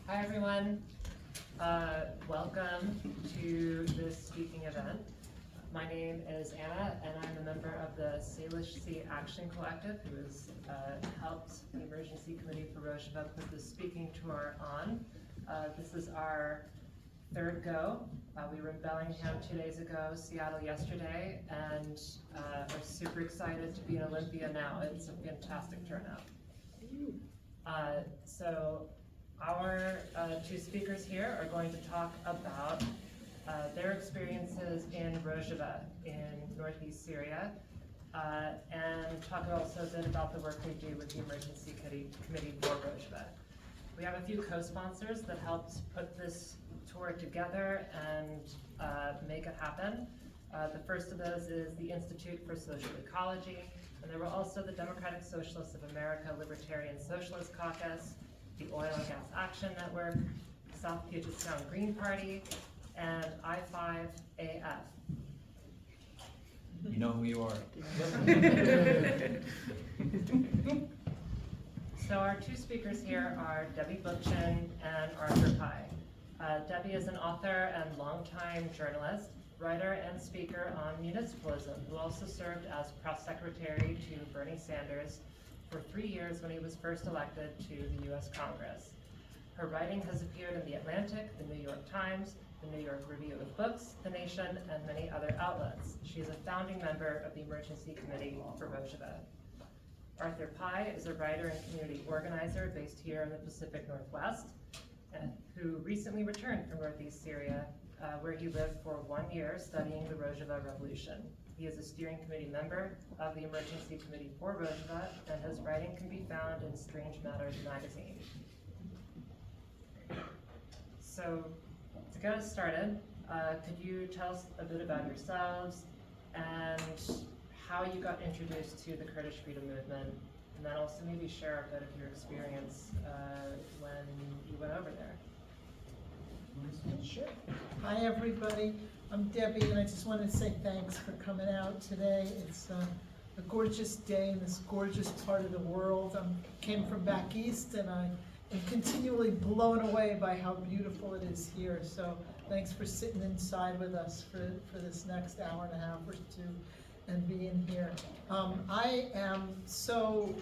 Hi everyone, welcome to this speaking event. My name is Anna and I'm a member of the Salish Sea Action Collective who has helped the Emergency Committee for Rojava put this speaking tour on. This is our third go. We were in Bellingham 2 days ago, Seattle yesterday, and are super excited to be in Olympia now. It's a fantastic turnout. So our two speakers here are going to talk about their experiences in Rojava in northeast Syria, and talk also a bit about the work we do with the Emergency Committee for Rojava. We have a few co-sponsors that helped put this tour together and make it happen. The first of those is the Institute for Social Ecology, and there were also the Democratic Socialists of America Libertarian Socialist Caucus, the Oil and Gas Action Network, South Puget Sound Green Party, and I5AF. You know who you are. So our two speakers here are Debbie Bookchin and Arthur Pye. Debbie is an author and longtime journalist, writer and speaker on municipalism, who also served as press secretary to Bernie Sanders for 3 years when he was first elected to the US Congress. Her writing has appeared in The Atlantic, The New York Times, The New York Review of Books, The Nation, and many other outlets. She is a founding member of the Emergency Committee for Rojava. Arthur Pye is a writer and community organizer based here in the Pacific Northwest, who recently returned from northeast Syria, where he lived for 1 year studying the Rojava Revolution. He is a steering committee member of the Emergency Committee for Rojava, and his writing can be found in Strange Matters magazine. So, to get us started, could you tell us a bit about yourselves and how you got introduced to the Kurdish freedom movement, and then also maybe share a bit of your experience when you went over there? Sure. Hi everybody, I'm Debbie and I just wanted to say thanks for coming out today. It's a gorgeous day in this gorgeous part of the world. I came from back east and I am continually blown away by how beautiful it is here. So thanks for sitting inside with us for this next hour and a half or two and being here. I am so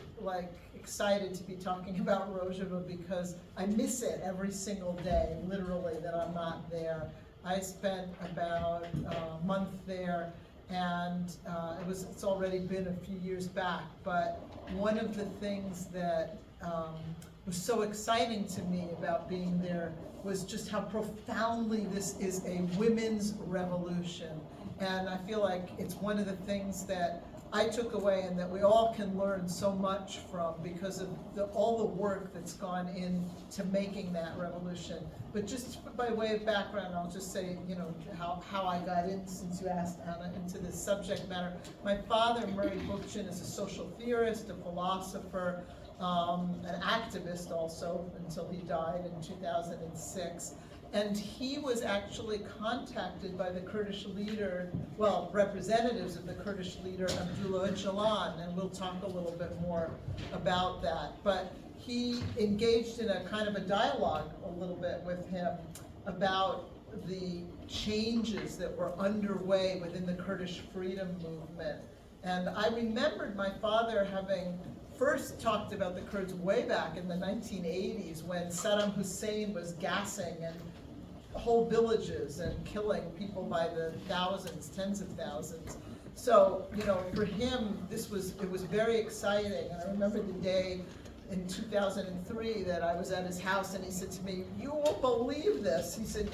excited to be talking about Rojava because I miss it every single day, literally, that I'm not there. I spent about a month there, and it's already been a few years back, but one of the things that was so exciting to me about being there was just how profoundly this is a women's revolution. And I feel like it's one of the things that I took away and that we all can learn so much from because of all the work that's gone into making that revolution. But just by way of background, I'll just say, how I got in, since you asked, Anna, into this subject matter. My father, Murray Bookchin, is a social theorist, a philosopher, an activist also, until he died in 2006. And he was actually contacted by the Kurdish leader, well, representatives of the Kurdish leader, Abdullah Öcalan, and we'll talk a little bit more about that. But he engaged in a kind of a dialogue a little bit with him about the changes that were underway within the Kurdish freedom movement. And I remembered my father having first talked about the Kurds way back in the 1980s when Saddam Hussein was gassing and whole villages and killing people by the thousands, tens of thousands. So, for him, it was very exciting. And I remember the day in 2003 that I was at his house and he said to me, "You won't believe this." He said,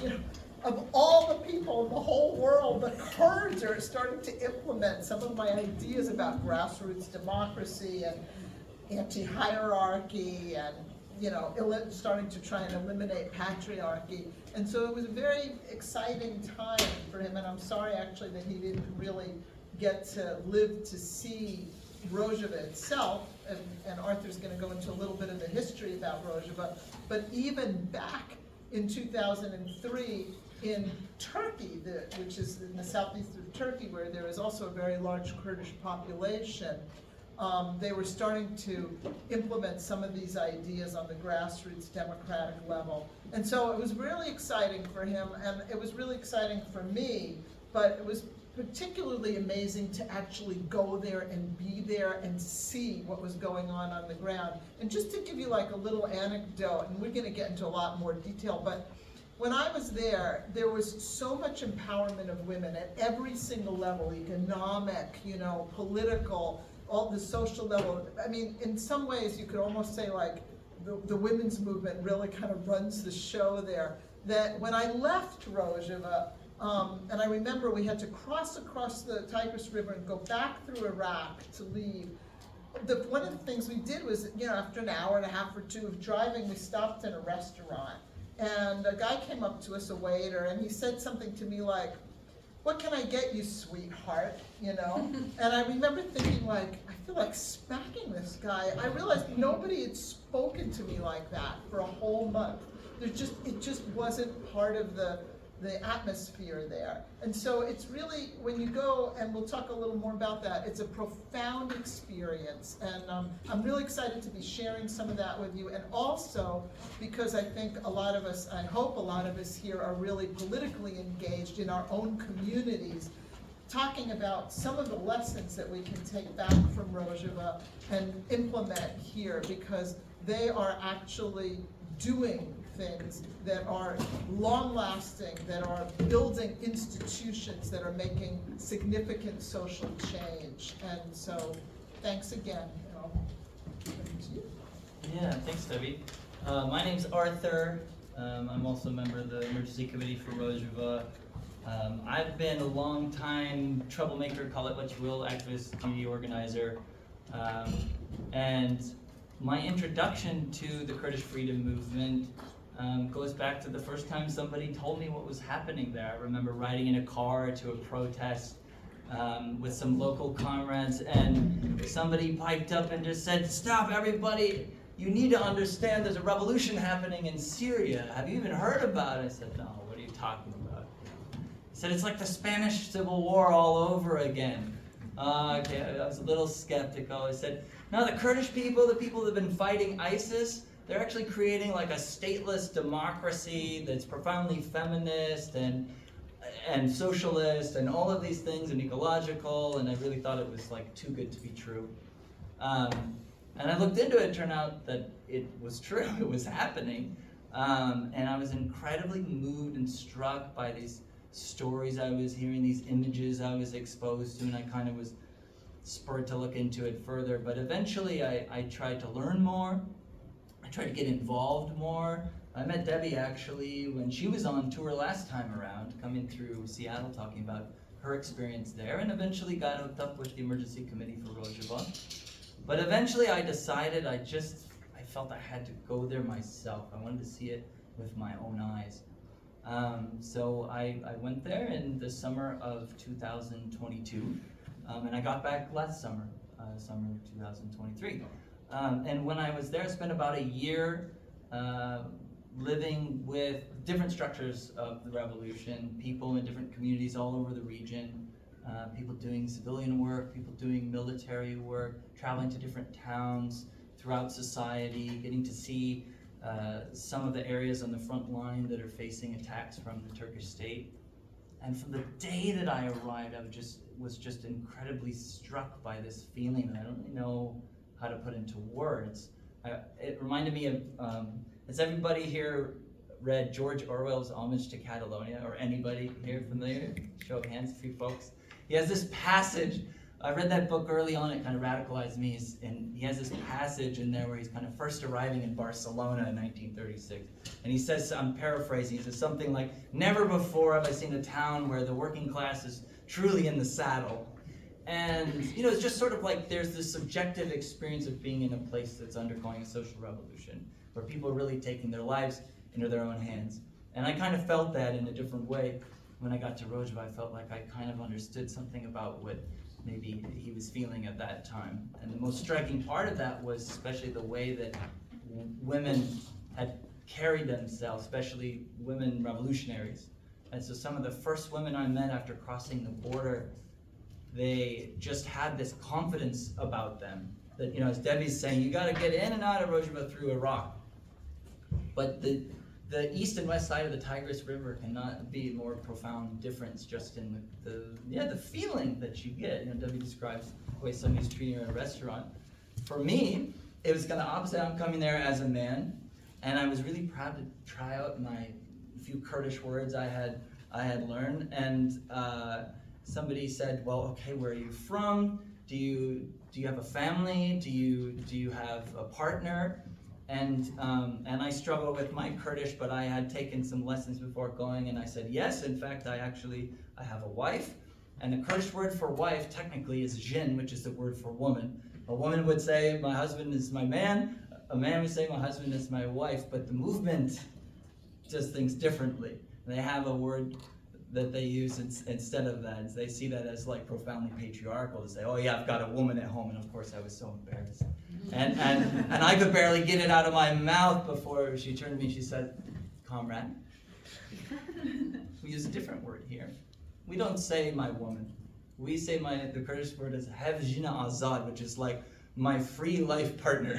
of all the people in the whole world, the Kurds are starting to implement some of my ideas about grassroots democracy and anti-hierarchy and starting to try and eliminate patriarchy. And so it was a very exciting time for him, and I'm sorry actually that he didn't really get to live to see Rojava itself, and Arthur's going to go into a little bit of the history about Rojava, but even back in 2003 in Turkey, which is in the southeast of Turkey, where there is also a very large Kurdish population, they were starting to implement some of these ideas on the grassroots democratic level. And so it was really exciting for him, and it was really exciting for me, but it was particularly amazing to actually go there and be there and see what was going on the ground. And just to give you like a little anecdote, and we're going to get into a lot more detail, but when I was there, there was so much empowerment of women at every single level, economic, political, all the social level. I mean, in some ways you could almost say like the women's movement really kind of runs the show there. That when I left Rojava, and I remember we had to cross across the Tigris River and go back through Iraq to leave. One of the things we did was, after an hour and a half or two of driving, we stopped in a restaurant. And a guy came up to us, a waiter, and he said something to me like, "What can I get you, sweetheart?" And I remember thinking like, I feel like smacking this guy. I realized nobody had spoken to me like that for a whole month. It just wasn't part of the atmosphere there. And so it's really, when you go, and we'll talk a little more about that, it's a profound experience. And I'm really excited to be sharing some of that with you. And also, because I think a lot of us, I hope a lot of us here are really politically engaged in our own communities, talking about some of the lessons that we can take back from Rojava and implement here, because they are actually doing things that are long-lasting, that are building institutions that are making significant social change. And so, thanks again. Yeah, thanks, Debbie. My name's Arthur. I'm also a member of the Emergency Committee for Rojava. I've been a long-time troublemaker, call it what you will, activist, community organizer. And my introduction to the Kurdish freedom movement goes back to the first time somebody told me what was happening there. I remember riding in a car to a protest with some local comrades, and somebody piped up and just said, "Stop, everybody, you need to understand there's a revolution happening in Syria. Have you even heard about it?" I said, "No, what are you talking about?" He said, "It's like the Spanish Civil War all over again." Okay, I was a little skeptical. I said, "No, the Kurdish people, the people that have been fighting ISIS, they're actually creating like a stateless democracy that's profoundly feminist and socialist and all of these things and ecological," and I really thought it was like too good to be true. And I looked into it, it turned out that it was true, it was happening. And I was incredibly moved and struck by these stories I was hearing, these images I was exposed to, and I kind of was spurred to look into it further. But eventually I tried to learn more. I tried to get involved more. I met Debbie actually when she was on tour last time around, coming through Seattle, talking about her experience there, and eventually got hooked up with the Emergency Committee for Rojava. But eventually I decided I felt I had to go there myself. I wanted to see it with my own eyes. So I went there in the summer of 2022, and I got back last summer, summer of 2023. And when I was there, I spent about a year living with different structures of the revolution, people in different communities all over the region, people doing civilian work, people doing military work, traveling to different towns throughout society, getting to see some of the areas on the front line that are facing attacks from the Turkish state. And from the day that I arrived, I was just incredibly struck by this feeling that I don't really know how to put into words. It reminded me of, has everybody here read George Orwell's Homage to Catalonia, or anybody here familiar? Show of hands, a few folks. He has this passage, I read that book early on, it kind of radicalized me, and he has this passage in there where he's kind of first arriving in Barcelona in 1936. And he says, I'm paraphrasing, he says something like, "Never before have I seen a town where the working class is truly in the saddle." And, you know, it's just sort of like there's this subjective experience of being in a place that's undergoing a social revolution, where people are really taking their lives into their own hands. And I kind of felt that in a different way. When I got to Rojava, I felt like I kind of understood something about what maybe he was feeling at that time. And the most striking part of that was especially the way that women had carried themselves, especially women revolutionaries. And so some of the first women I met after crossing the border, they just had this confidence about them. That, as Debbie's saying, you got to get in and out of Rojava through Iraq. But the east and west side of the Tigris River cannot be a more profound difference just in the feeling that you get. Debbie describes the way somebody's treating her at a restaurant. For me, it was kind of opposite. I'm coming there as a man, and I was really proud to try out my few Kurdish words I had learned. And somebody said, "Well, okay, where are you from? Do you have a family? Do you have a partner?" And I struggle with my Kurdish, but I had taken some lessons before going, and I said, yes, in fact, I have a wife. And the Kurdish word for wife technically is jin, which is the word for woman. A woman would say, my husband is my man. A man would say, my husband is my wife. But the movement does things differently. They have a word that they use instead of that. They see that as like profoundly patriarchal to say, oh yeah, I've got a woman at home. And of course I was so embarrassed. And I could barely get it out of my mouth before she turned to me and she said, comrade, we use a different word here. We don't say my woman. We say the Kurdish word is hevjina azad, which is like my free life partner.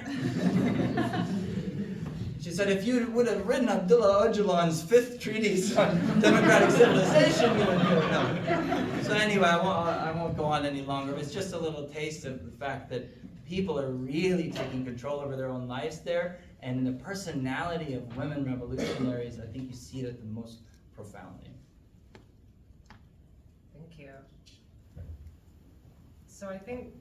She said, if you would have written Abdullah Öcalan's 5th treatise on democratic civilization, you would know. So anyway, I won't go on any longer. It's just a little taste of the fact that people are really taking control over their own lives there. And in the personality of women revolutionaries, I think you see it the most profoundly. Thank you. So I think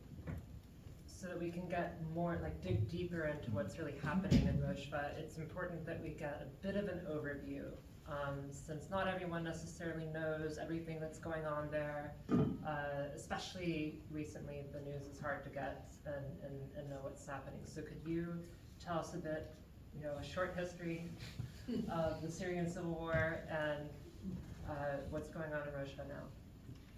so that we can get more, dig deeper into what's really happening in Rojava, it's important that we get a bit of an overview, since not everyone necessarily knows everything that's going on there. Especially recently, the news is hard to get and know what's happening. So could you tell us a bit, a short history of the Syrian civil war and what's going on in Rojava now?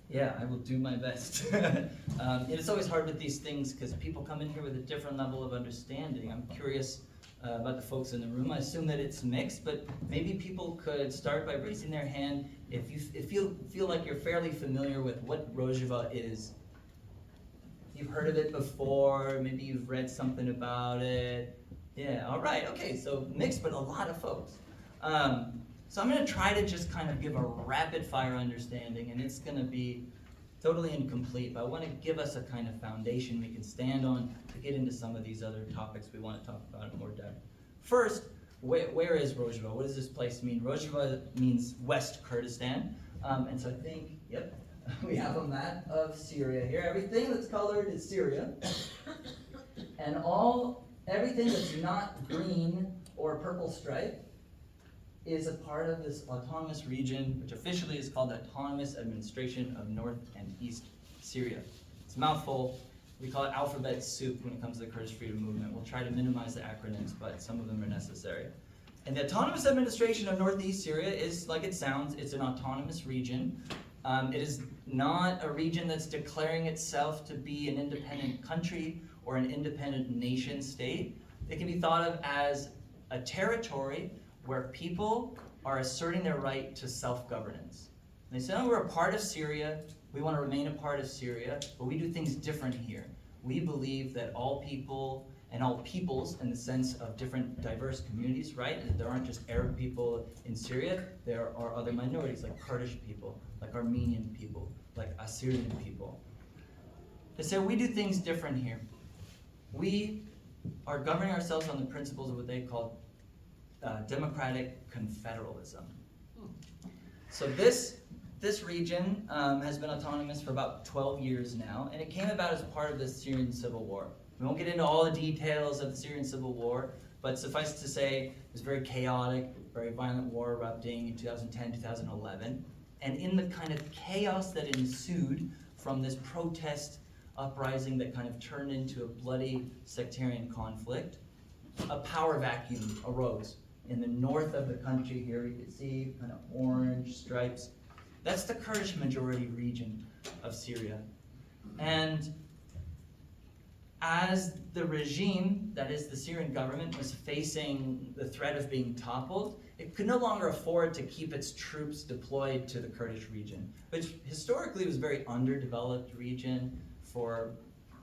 Yeah, I will do my best. It's always hard with these things because people come in here with a different level of understanding. I'm curious about the folks in the room. I assume that it's mixed, but maybe people could start by raising their hand if you feel like you're fairly familiar with what Rojava is. You've heard of it before, maybe you've read something about it. Yeah, all right, okay, so mixed, but a lot of folks. So I'm going to try to just kind of give a rapid fire understanding, and it's going to be totally incomplete, but I want to give us a kind of foundation we can stand on to get into some of these other topics we want to talk about in more depth. First, where is Rojava? What does this place mean? Rojava means West Kurdistan, and so I think, yep, we have a map of Syria here. Everything that's colored is Syria, and everything that's not green or purple stripe is a part of this autonomous region, which officially is called the Autonomous Administration of North and East Syria. It's a mouthful. We call it alphabet soup when it comes to the Kurdish freedom movement. We'll try to minimize the acronyms, but some of them are necessary. And the Autonomous Administration of Northeast Syria is, like it sounds, it's an autonomous region. It is not a region that's declaring itself to be an independent country or an independent nation state. It can be thought of as a territory where people are asserting their right to self-governance. They say, oh, we're a part of Syria, we want to remain a part of Syria, but we do things different here. We believe that all people and all peoples in the sense of different diverse communities, right? There aren't just Arab people in Syria, there are other minorities like Kurdish people, like Armenian people, like Assyrian people. They say we do things different here. We are governing ourselves on the principles of what they call democratic confederalism. So this region has been autonomous for about 12 years now, and it came about as part of the Syrian civil war. We won't get into all the details of the Syrian civil war, but suffice to say, it was very chaotic, very violent war erupting in 2010, 2011. And in the kind of chaos that ensued from this protest uprising that kind of turned into a bloody sectarian conflict, a power vacuum arose. In the north of the country here, you can see kind of orange stripes. That's the Kurdish majority region of Syria. And as the regime, that is the Syrian government, was facing the threat of being toppled, it could no longer afford to keep its troops deployed to the Kurdish region, which historically was a very underdeveloped region for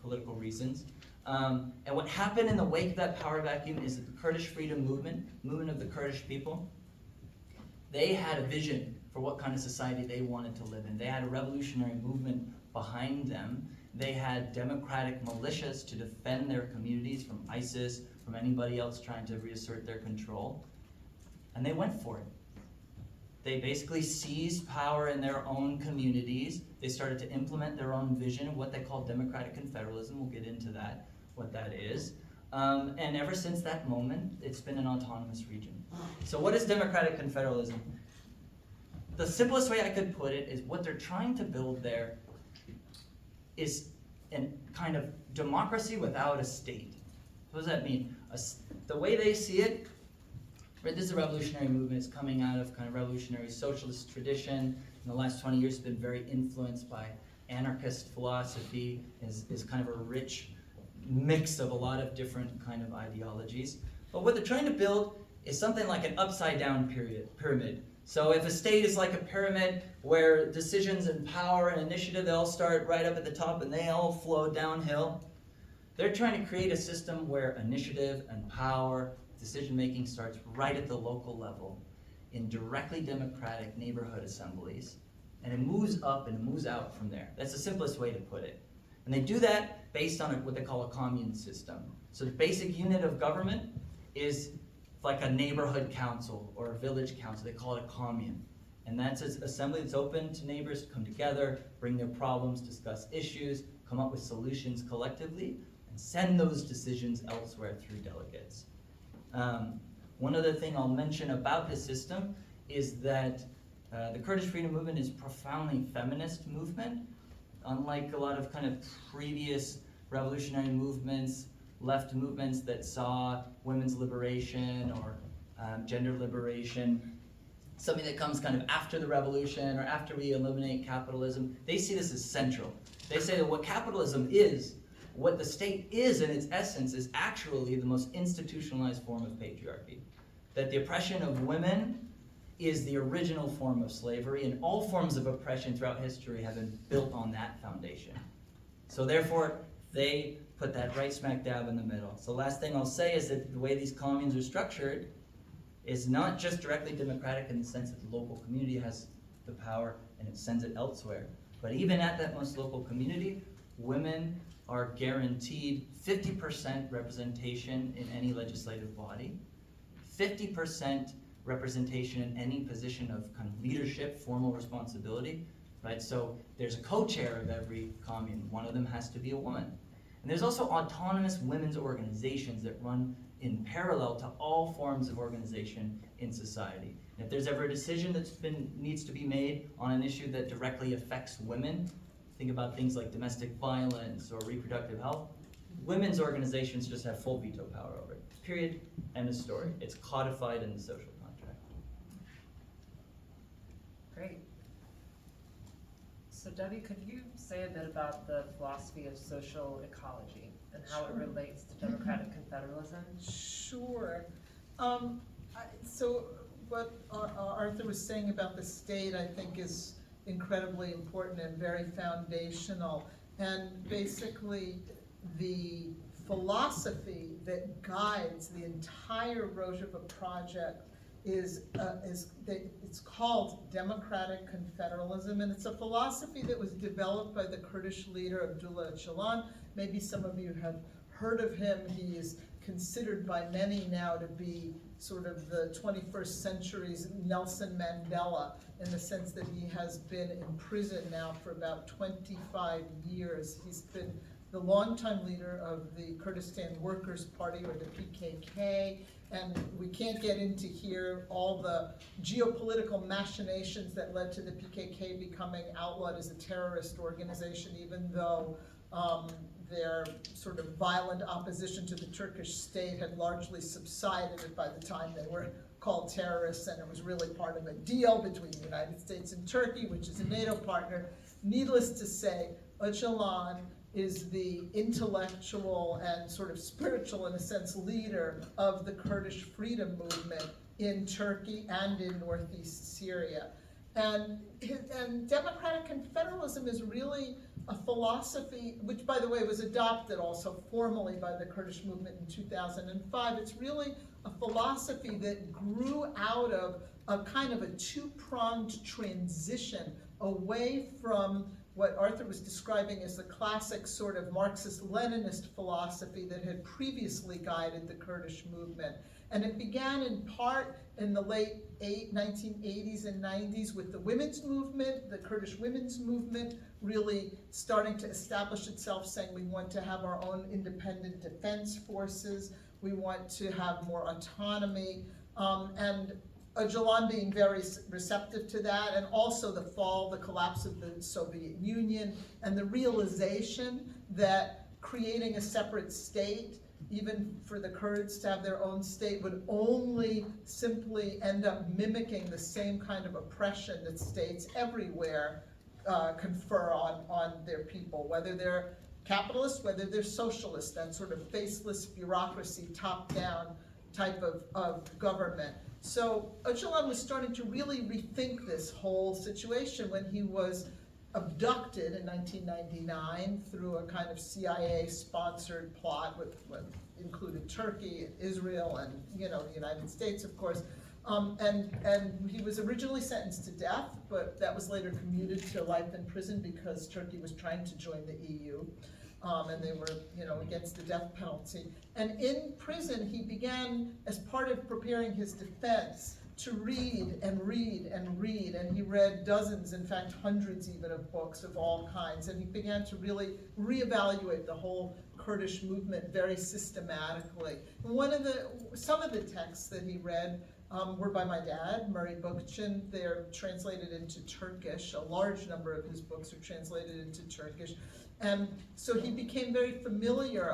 political reasons. And what happened in the wake of that power vacuum is that the Kurdish freedom movement of the Kurdish people, they had a vision for what kind of society they wanted to live in. They had a revolutionary movement behind them. They had democratic militias to defend their communities from ISIS, from anybody else trying to reassert their control. And they went for it. They basically seized power in their own communities. They started to implement their own vision of what they call democratic confederalism. We'll get into that, what that is. And ever since that moment, it's been an autonomous region. So what is democratic confederalism? The simplest way I could put it is what they're trying to build there is a kind of democracy without a state. What does that mean? The way they see it, right, this is a revolutionary movement. It's coming out of kind of revolutionary socialist tradition. In the last 20 years, it's been very influenced by anarchist philosophy, is kind of a rich mix of a lot of different kind of ideologies. But what they're trying to build is something like an upside down pyramid. So if a state is like a pyramid where decisions and power and initiative, they all start right up at the top and they all flow downhill, they're trying to create a system where initiative and power, decision-making starts right at the local level in directly democratic neighborhood assemblies, and it moves up and it moves out from there. That's the simplest way to put it. And they do that based on what they call a commune system. So the basic unit of government is like a neighborhood council or a village council. They call it a commune. And that's an assembly that's open to neighbors to come together, bring their problems, discuss issues, come up with solutions collectively, and send those decisions elsewhere through delegates. One other thing I'll mention about this system is that the Kurdish freedom movement is a profoundly feminist movement. Unlike a lot of kind of previous revolutionary movements, left movements that saw women's liberation or gender liberation, something that comes kind of after the revolution or after we eliminate capitalism, they see this as central. They say that what capitalism is, what the state is in its essence, is actually the most institutionalized form of patriarchy. That the oppression of women is the original form of slavery, and all forms of oppression throughout history have been built on that foundation. So therefore, they put that right smack dab in the middle. So last thing I'll say is that the way these communes are structured is not just directly democratic in the sense that the local community has the power and it sends it elsewhere. But even at that most local community, women are guaranteed 50% representation in any legislative body, 50% representation in any position of kind of leadership, formal responsibility, right? So there's a co-chair of every commune. One of them has to be a woman. And there's also autonomous women's organizations that run in parallel to all forms of organization in society. And if there's ever a decision needs to be made on an issue that directly affects women, think about things like domestic violence or reproductive health, women's organizations just have full veto power over it. Period. End of story. It's codified in the social contract. Great. So Debbie, could you say a bit about the philosophy of social ecology and how it relates to democratic confederalism? Sure. So what Arthur was saying about the state, I think, is incredibly important and very foundational. And basically, the philosophy that guides the entire Rojava project is it's called democratic confederalism, and it's a philosophy that was developed by the Kurdish leader Abdullah Öcalan. Maybe some of you have heard of him. He is considered by many now to be sort of the 21st century's Nelson Mandela, in the sense that he has been in prison now for about 25 years. He's been the longtime leader of the Kurdistan Workers' Party, or the PKK, and we can't get into here all the geopolitical machinations that led to the PKK becoming outlawed as a terrorist organization, even though their sort of violent opposition to the Turkish state had largely subsided by the time they were called terrorists, and it was really part of a deal between the United States and Turkey, which is a NATO partner. Needless to say, Öcalan is the intellectual and sort of spiritual, in a sense, leader of the Kurdish freedom movement, in Turkey and in northeast Syria. And democratic confederalism is really a philosophy, which by the way was adopted also formally by the Kurdish movement in 2005. It's really a philosophy that grew out of a kind of a two-pronged transition away from what Arthur was describing as the classic sort of Marxist-Leninist philosophy that had previously guided the Kurdish movement. And it began in part in the late 1980s and 90s with the women's movement, the Kurdish women's movement really starting to establish itself, saying we want to have our own independent defense forces, we want to have more autonomy, and Öcalan being very receptive to that, and also the fall, the collapse of the Soviet Union, and the realization that creating a separate state, even for the Kurds to have their own state, would only simply end up mimicking the same kind of oppression that states everywhere confer on their people, whether they're capitalist, whether they're socialist, that sort of faceless bureaucracy, top-down type of government. So Öcalan was starting to really rethink this whole situation when he was abducted in 1999 through a kind of CIA-sponsored plot with included Turkey, Israel, and the United States, of course. And he was originally sentenced to death, but that was later commuted to life in prison because Turkey was trying to join the EU. And they were, against the death penalty. And in prison, he began, as part of preparing his defense, to read and read and read. And he read dozens, in fact, hundreds even of books of all kinds. And he began to really reevaluate the whole Kurdish movement very systematically. Some of the texts that he read were by my dad, Murray Bookchin. They're translated into Turkish. A large number of his books are translated into Turkish. And so he became very familiar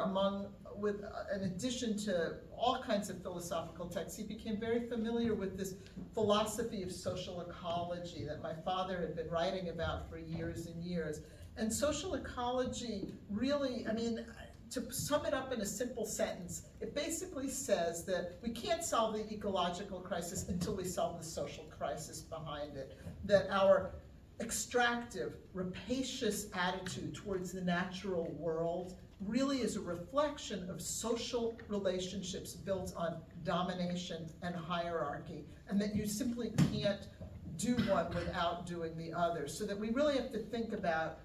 in addition to all kinds of philosophical texts, he became very familiar with this philosophy of social ecology that my father had been writing about for years and years. And social ecology really, to sum it up in a simple sentence, it basically says that we can't solve the ecological crisis until we solve the social crisis behind it. That our extractive, rapacious attitude towards the natural world really is a reflection of social relationships built on domination and hierarchy, and that you simply can't do one without doing the other. So that we really have to think about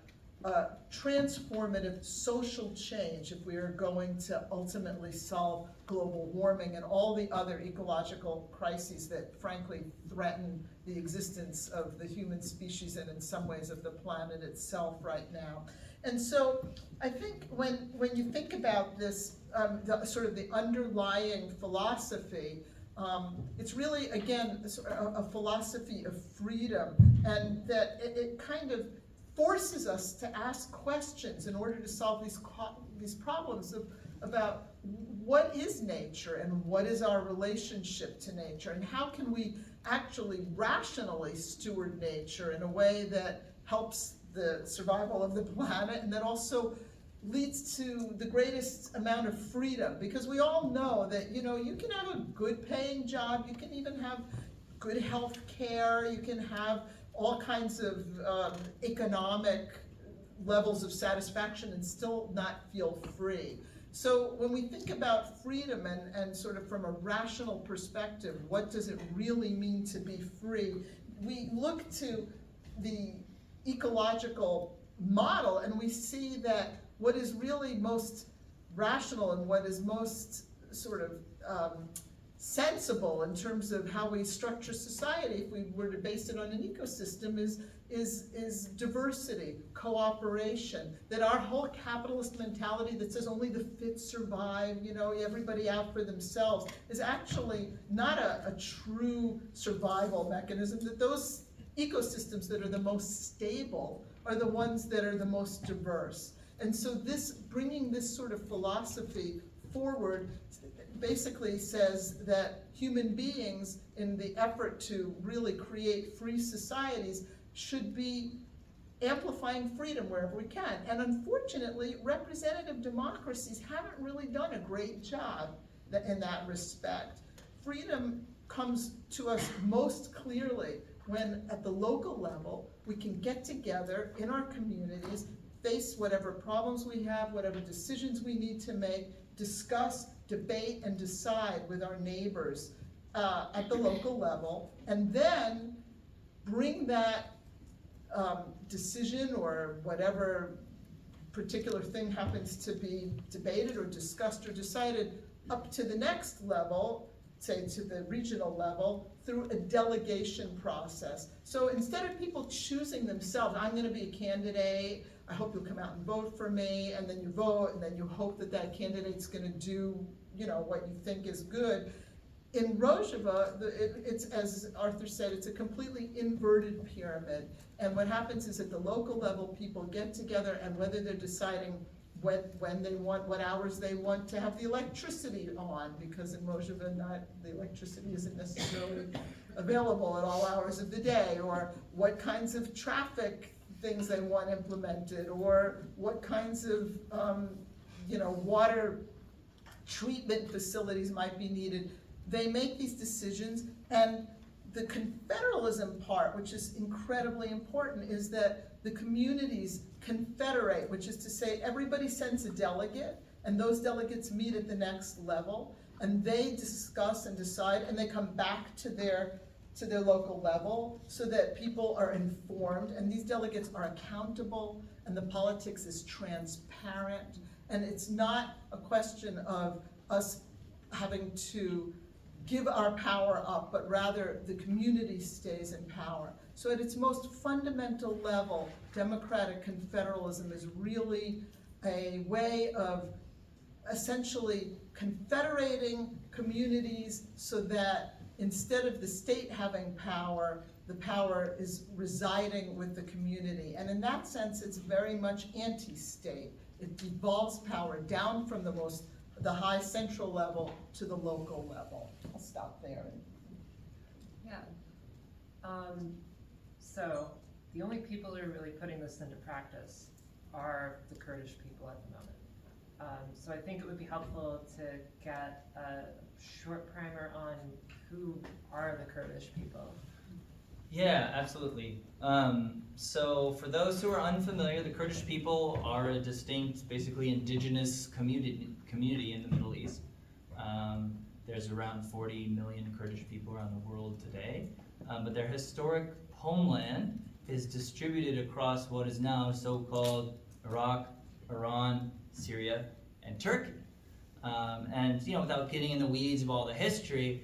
transformative social change if we are going to ultimately solve global warming and all the other ecological crises that frankly threaten the existence of the human species and in some ways of the planet itself right now. And so I think when you think about this, the underlying philosophy, it's really, again, a philosophy of freedom, and that it kind of forces us to ask questions in order to solve these problems about what is nature and what is our relationship to nature, and how can we actually rationally steward nature in a way that helps the survival of the planet and that also leads to the greatest amount of freedom. Because we all know that you can have a good paying job, you can even have good health care, you can have all kinds of economic levels of satisfaction and still not feel free. So when we think about freedom and sort of from a rational perspective, what does it really mean to be free? We look to the ecological model and we see that what is really most rational and what is most sort of sensible in terms of how we structure society, if we were to base it on an ecosystem, is diversity, cooperation, that our whole capitalist mentality that says only the fit survive, everybody out for themselves, is actually not a true survival mechanism, that those ecosystems that are the most stable are the ones that are the most diverse. And so bringing this sort of philosophy forward basically says that human beings, in the effort to really create free societies, should be amplifying freedom wherever we can. And unfortunately, representative democracies haven't really done a great job in that respect. Freedom comes to us most clearly when at the local level, we can get together in our communities, face whatever problems we have, whatever decisions we need to make, discuss, debate, and decide with our neighbors at the local level, and then bring that decision or whatever particular thing happens to be debated or discussed or decided up to the next level, say to the regional level, through a delegation process. So instead of people choosing themselves, I'm gonna be a candidate, I hope you'll come out and vote for me, and then you vote, and then you hope that that candidate's gonna do, you know, what you think is good. In Rojava, it's, as Arthur said, it's a completely inverted pyramid. And what happens is at the local level, people get together, and whether they're deciding when they want, what hours they want to have the electricity on, because in Rojava, the electricity isn't necessarily available at all hours of the day, or what kinds of traffic things they want implemented, or what kinds of water treatment facilities might be needed. They make these decisions, and the confederalism part, which is incredibly important, is that the communities confederate, which is to say everybody sends a delegate, and those delegates meet at the next level, and they discuss and decide, and they come back to their local level so that people are informed, and these delegates are accountable, and the politics is transparent, and it's not a question of us having to give our power up, but rather the community stays in power. So at its most fundamental level, democratic confederalism is really a way of essentially confederating communities so that instead of the state having power, the power is residing with the community. And in that sense, it's very much anti-state. It devolves power down from the high central level to the local level. I'll stop there. Yeah. So the only people who are really putting this into practice are the Kurdish people at the moment. So I think it would be helpful to get a short primer on who are the Kurdish people. Yeah, absolutely. So for those who are unfamiliar, the Kurdish people are a distinct, basically indigenous community in the Middle East. There's around 40 million Kurdish people around the world today, but their historic homeland is distributed across what is now so-called Iraq, Iran, Syria, and Turkey. And without getting in the weeds of all the history,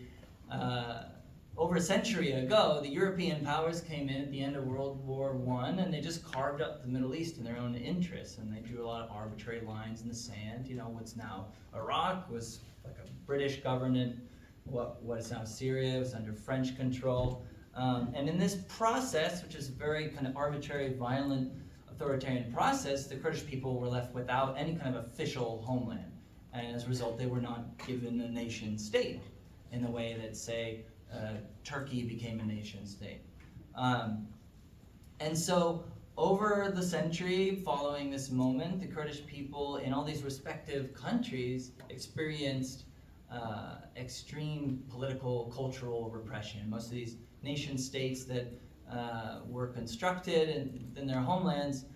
over a century ago, the European powers came in at the end of World War I, and they just carved up the Middle East in their own interests, and they drew a lot of arbitrary lines in the sand. What's now Iraq was like a British government. What is now Syria was under French control. And in this process, which is a very kind of arbitrary, violent, authoritarian process, the Kurdish people were left without any kind of official homeland. And as a result, they were not given a nation state in the way that, say, Turkey became a nation state. And so over the century following this moment, the Kurdish people in all these respective countries experienced extreme political, cultural repression. Most of these nation states that were constructed in their homelands,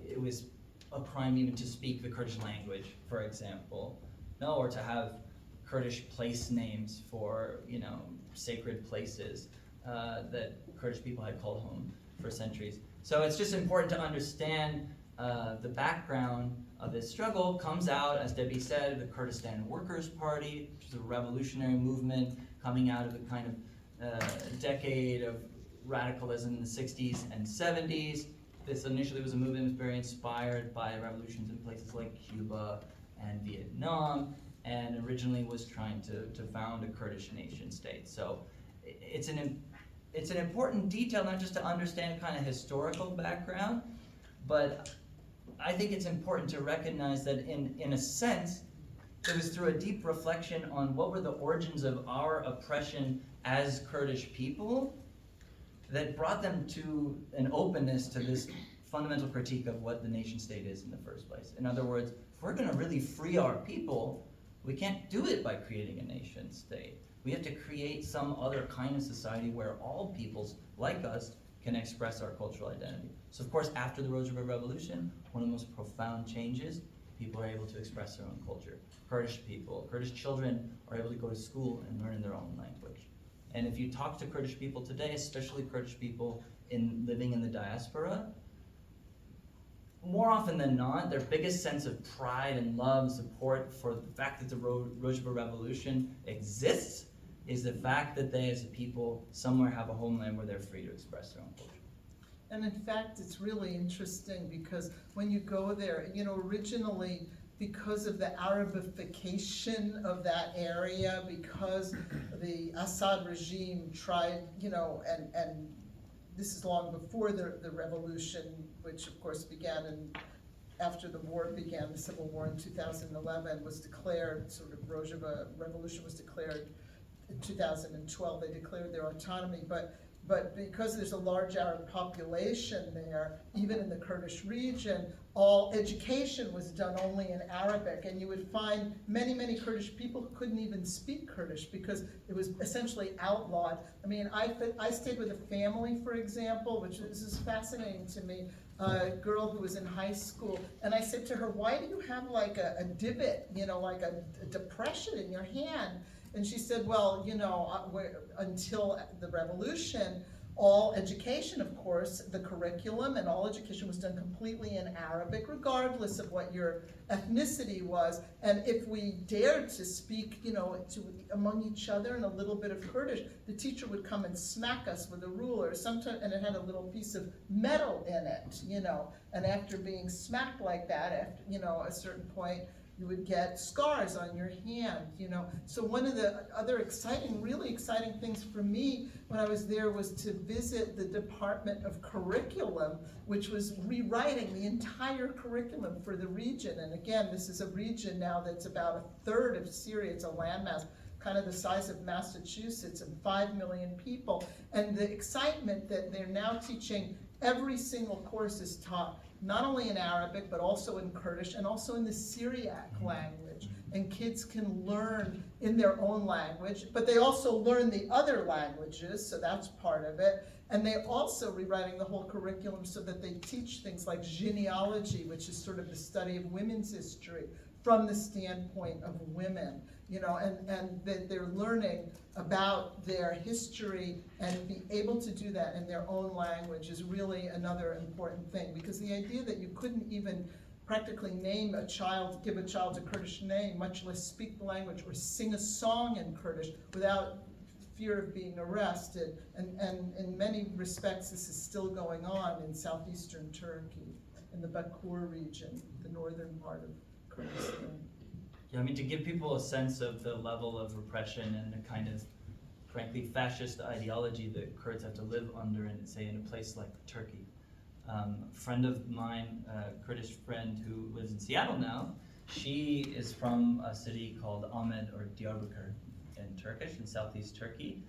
it was a crime even to speak the Kurdish language, for example, or to have Kurdish place names for sacred places that Kurdish people had called home for centuries. So it's just important to understand the background of this struggle. Comes out, as Debbie said, the Kurdistan Workers' Party, which is a revolutionary movement coming out of a kind of decade of radicalism in the 60s and 70s. This initially was a movement that was very inspired by revolutions in places like Cuba and Vietnam, and originally was trying to found a Kurdish nation state. So it's an important detail, not just to understand kind of historical background, but I think it's important to recognize that in a sense, it was through a deep reflection on what were the origins of our oppression as Kurdish people that brought them to an openness to this fundamental critique of what the nation state is in the first place. In other words, if we're going to really free our people, we can't do it by creating a nation state. We have to create some other kind of society where all peoples, like us, can express our cultural identity. So of course, after the Rojava Revolution, one of the most profound changes, people are able to express their own culture. Kurdish people, Kurdish children are able to go to school and learn their own language. And if you talk to Kurdish people today, especially Kurdish people living in the diaspora, more often than not, their biggest sense of pride and love and support for the fact that the Rojava Revolution exists is the fact that they as a people somewhere have a homeland where they're free to express their own culture. And in fact, it's really interesting because when you go there, you know, originally, because of the Arabification of that area, because the Assad regime tried, you know, and this is long before the revolution, which of course began after the war began, the civil war in 2011 was declared, sort of Rojava revolution was declared in 2012, they declared their autonomy, but because there's a large Arab population there, even in the Kurdish region, all education was done only in Arabic, and you would find many, many Kurdish people who couldn't even speak Kurdish because it was essentially outlawed. I mean, I stayed with a family, for example, which this is fascinating to me, a girl who was in high school, and I said to her, why do you have like a divot, you know, like a depression in your hand? And she said, well, you know, until the revolution, all education, of course, the curriculum and all education was done completely in Arabic, regardless of what your ethnicity was. And if we dared to speak, you know, among each other in a little bit of Kurdish, the teacher would come and smack us with a ruler, sometimes, and it had a little piece of metal in it, you know. And after being smacked like that, after, you know, a certain point, you would get scars on your hand, you know. So one of the other exciting, really exciting things for me when I was there was to visit the Department of Curriculum, which was rewriting the entire curriculum for the region. And again, this is a region now that's about a third of Syria. It's a landmass, kind of the size of Massachusetts, and 5 million people. And the excitement that they're now teaching, every single course is taught not only in Arabic, but also in Kurdish, and also in the Syriac language. And kids can learn in their own language, but they also learn the other languages, so that's part of it. And they're also rewriting the whole curriculum so that they teach things like genealogy, which is sort of the study of women's history from the standpoint of women, you know, and that they're learning about their history, and be able to do that in their own language is really another important thing, because the idea that you couldn't even practically name a child, give a child a Kurdish name, much less speak the language or sing a song in Kurdish without fear of being arrested, and in many respects this is still going on in southeastern Turkey, in the Bakur region, the northern part of Kurdistan. Yeah, I mean, to give people a sense of the level of repression and the kind of, frankly, fascist ideology that Kurds have to live under in, say, in a place like Turkey. A friend of mine, a Kurdish friend who lives in Seattle now, she is from a city called Ahmed or Diyarbakir in Turkish, in southeast Turkey.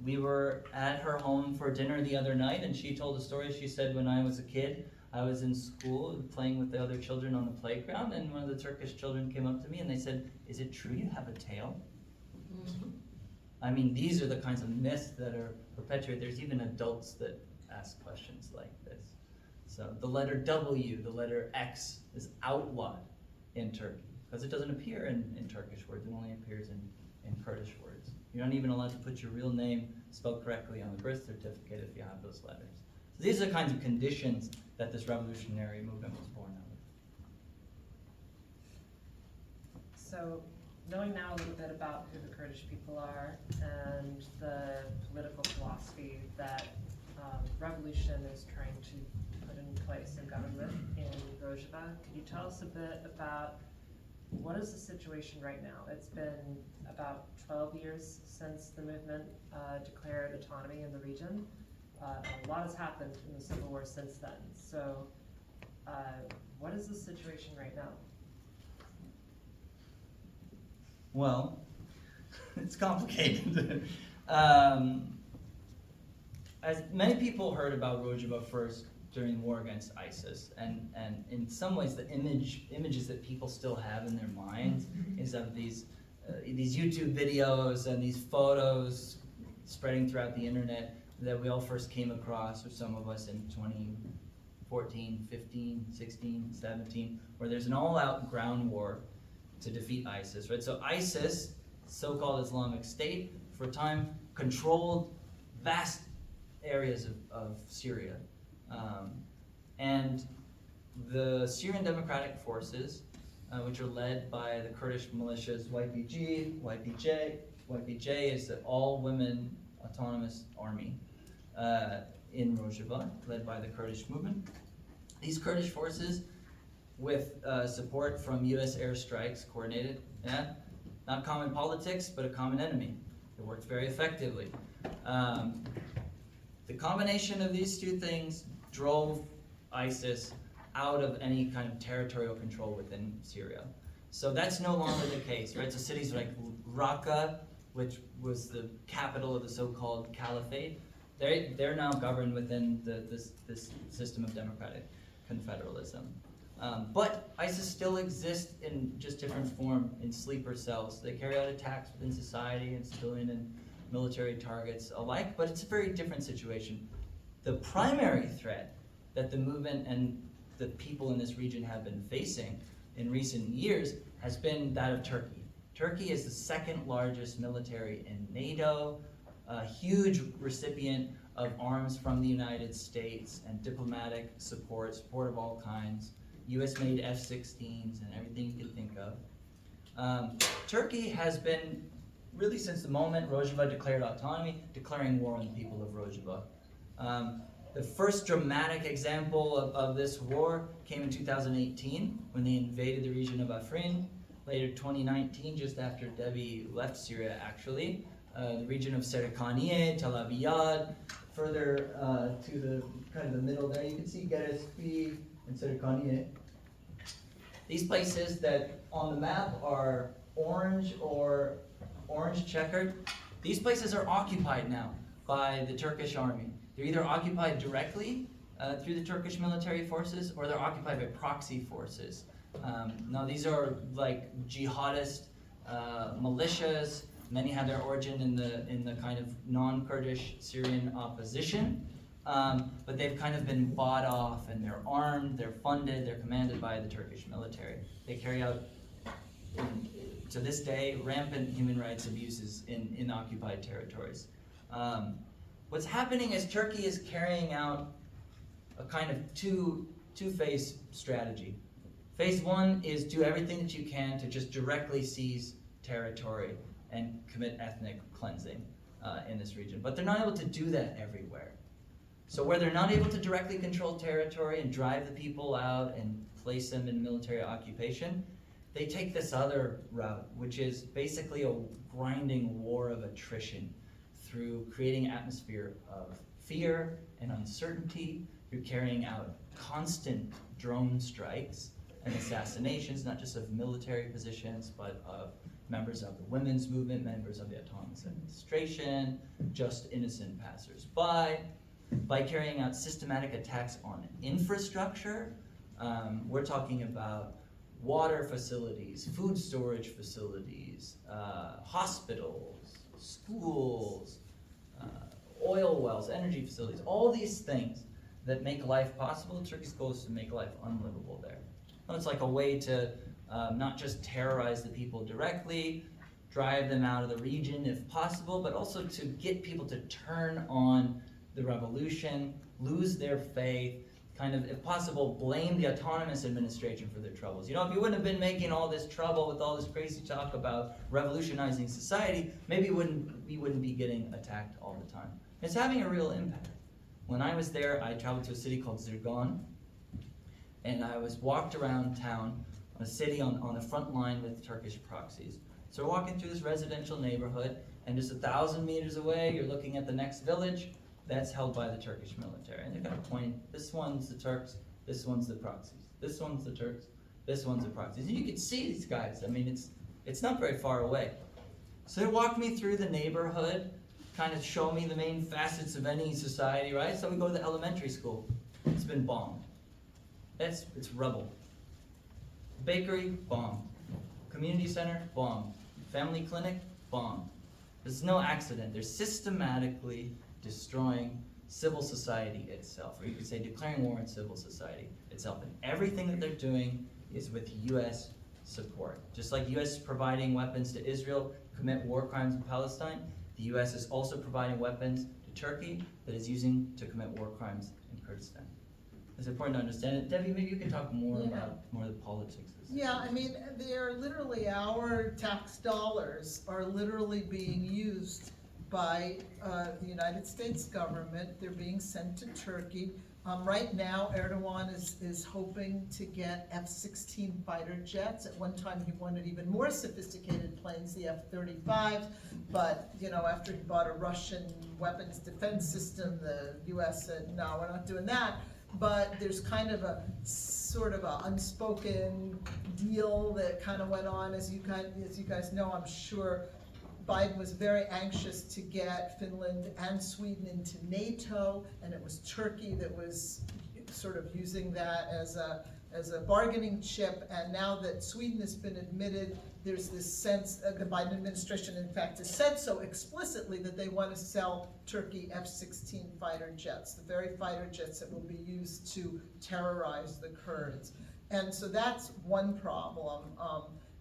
We were at her home for dinner the other night, and she told a story. She said, when I was a kid, I was in school playing with the other children on the playground, and one of the Turkish children came up to me and they said, is it true you have a tail? Mm-hmm. I mean, these are the kinds of myths that are perpetuated. There's even adults that ask questions like this. So the letter W, the letter X is outlawed in Turkey because it doesn't appear in Turkish words. It only appears in Kurdish words. You're not even allowed to put your real name spelled correctly on the birth certificate if you have those letters. So these are the kinds of conditions that this revolutionary movement was born out of. So, knowing now a little bit about who the Kurdish people are and the political philosophy that revolution is trying to put in place in government in Rojava, could you tell us a bit about what is the situation right now? It's been about 12 years since the movement declared autonomy in the region. A lot has happened in the Civil War since then. So what is the situation right now? Well, it's complicated. As many people heard about Rojava first during the war against ISIS, and in some ways the images that people still have in their minds is of these these YouTube videos and these photos spreading throughout the internet that we all first came across, or some of us in 2014, 15, 16, 17, where there's an all-out ground war to defeat ISIS, right? So ISIS, so-called Islamic State, for a time controlled vast areas of Syria. And the Syrian Democratic Forces, which are led by the Kurdish militias YPJ. YPJ is the all-women autonomous army in Rojava, led by the Kurdish movement. These Kurdish forces, with support from U.S. airstrikes, coordinated, not common politics, but a common enemy. It worked very effectively. The combination of these two things drove ISIS out of any kind of territorial control within Syria. So that's no longer the case, right? So cities like Raqqa, which was the capital of the so-called caliphate, they're now governed within this system of democratic confederalism. But ISIS still exists in just different form in sleeper cells. They carry out attacks within society and civilian and military targets alike, but it's a very different situation. The primary threat that the movement and the people in this region have been facing in recent years has been that of Turkey. Turkey is the second largest military in NATO, a huge recipient of arms from the United States and diplomatic support of all kinds, US-made F-16s and everything you can think of. Turkey has been, really since the moment Rojava declared autonomy, declaring war on the people of Rojava. The first dramatic example of this war came in 2018 when they invaded the region of Afrin. Later 2019, just after Debbie left Syria actually, the region of Serikaniye, Tel Abyad, further to the kind of the middle there, you can see Gerespi and Serikaniye. These places that on the map are orange or orange checkered, these places are occupied now by the Turkish army. They're either occupied directly through the Turkish military forces, or they're occupied by proxy forces. Now these are like jihadist militias. Many have their origin in the kind of non-Kurdish Syrian opposition, but they've kind of been bought off, and they're armed, they're funded, they're commanded by the Turkish military. They carry out, to this day, rampant human rights abuses in occupied territories. What's happening is Turkey is carrying out a kind of two-phase strategy. Phase one is do everything that you can to just directly seize territory and commit ethnic cleansing in this region. But they're not able to do that everywhere. So where they're not able to directly control territory and drive the people out and place them in military occupation, they take this other route, which is basically a grinding war of attrition through creating an atmosphere of fear and uncertainty, through carrying out constant drone strikes and assassinations, not just of military positions, but of members of the women's movement, members of the autonomous administration, just innocent passers-by. By carrying out systematic attacks on infrastructure, we're talking about water facilities, food storage facilities, hospitals, schools, oil wells, energy facilities, all these things that make life possible. Turkey's goal is to make life unlivable there. And it's like a way to not just terrorize the people directly, drive them out of the region if possible, but also to get people to turn on the revolution, lose their faith, kind of, if possible, blame the autonomous administration for their troubles. You know, if you wouldn't have been making all this trouble with all this crazy talk about revolutionizing society, maybe we wouldn't be getting attacked all the time. It's having a real impact. When I was there, I traveled to a city called Zirgan, and I was walked around town, a city on the front line with Turkish proxies. So we're walking through this residential neighborhood, and just 1,000 meters away, you're looking at the next village. That's held by the Turkish military. And they're kind of pointing, this one's the Turks, this one's the proxies. This one's the Turks, this one's the proxies. And you can see these guys. I mean, it's not very far away. So they walk me through the neighborhood, kind of show me the main facets of any society, right? So we go to the elementary school. It's been bombed. It's rubble. Bakery, bombed. Community center, bombed. family clinic, bombed. There's no accident. They're systematically destroying civil society itself, or you could say declaring war on civil society itself. And everything that they're doing is with U.S. support. Just like U.S. is providing weapons to Israel to commit war crimes in Palestine, the U.S. is also providing weapons to Turkey that is using to commit war crimes in Kurdistan. It's important to understand it. Debbie, maybe you can talk more about more of the politics of this. Yeah, I mean, they're literally, our tax dollars are literally being used by the United States government. They're being sent to Turkey. Right now, Erdogan is hoping to get F-16 fighter jets. At one time, he wanted even more sophisticated planes, the F-35, but after he bought a Russian weapons defense system, the U.S. said, no, we're not doing that. But there's kind of a sort of an unspoken deal that kind of went on. As you guys know, I'm sure Biden was very anxious to get Finland and Sweden into NATO, and it was Turkey that was sort of using that as a bargaining chip. And now that Sweden has been admitted, there's this sense, the Biden administration in fact has said so explicitly, that they want to sell Turkey F-16 fighter jets, the very fighter jets that will be used to terrorize the Kurds. And so that's one problem.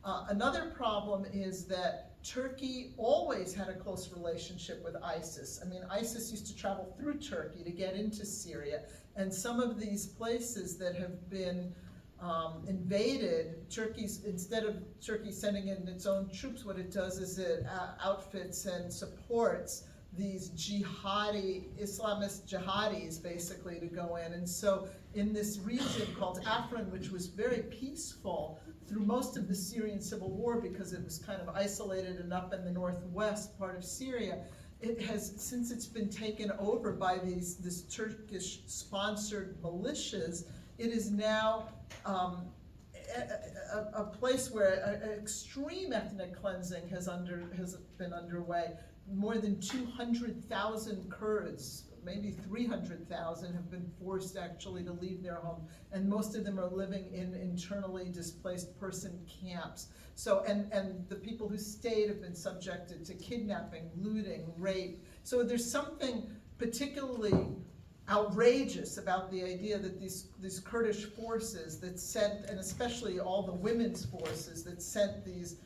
Another problem is that Turkey always had a close relationship with ISIS. I mean, ISIS used to travel through Turkey to get into Syria, and some of these places that have been invaded, instead of Turkey sending in its own troops, what it does is it outfits and supports these Islamist jihadis basically to go in. And so in this region called Afrin, which was very peaceful through most of the Syrian civil war because it was kind of isolated and up in the northwest part of Syria, it has, since it's been taken over by this Turkish-sponsored militias, it is now a place where extreme ethnic cleansing has been underway. More than 200,000 Kurds, maybe 300,000, have been forced actually to leave their home, and most of them are living in internally displaced person camps. So, and the people who stayed have been subjected to kidnapping, looting, rape. So there's something particularly outrageous about the idea that these Kurdish forces that sent, and especially all the women's forces that sent these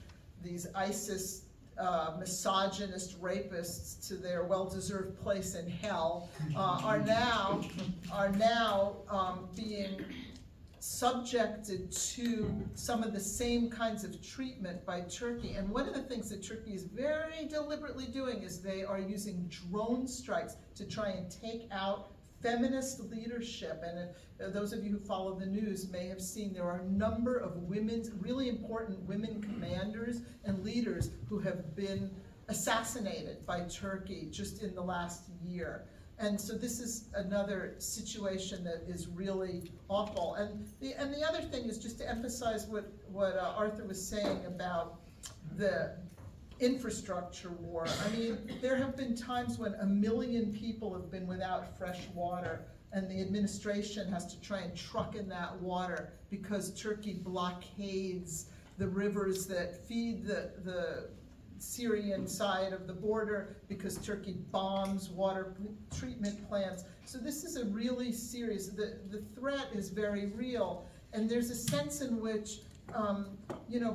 ISIS misogynist rapists to their well-deserved place in hell, are now being subjected to some of the same kinds of treatment by Turkey. And one of the things that Turkey is very deliberately doing is they are using drone strikes to try and take out feminist leadership. And those of you who follow the news may have seen there are a number of really important women commanders and leaders who have been assassinated by Turkey just in the last year. And so this is another situation that is really awful. And the other thing is just to emphasize what Arthur was saying about the infrastructure war. I mean, there have been times when 1 million people have been without fresh water, and the administration has to try and truck in that water because Turkey blockades the rivers that feed the Syrian side of the border, because Turkey bombs water treatment plants. So this is a really serious, the threat is very real, and there's a sense in which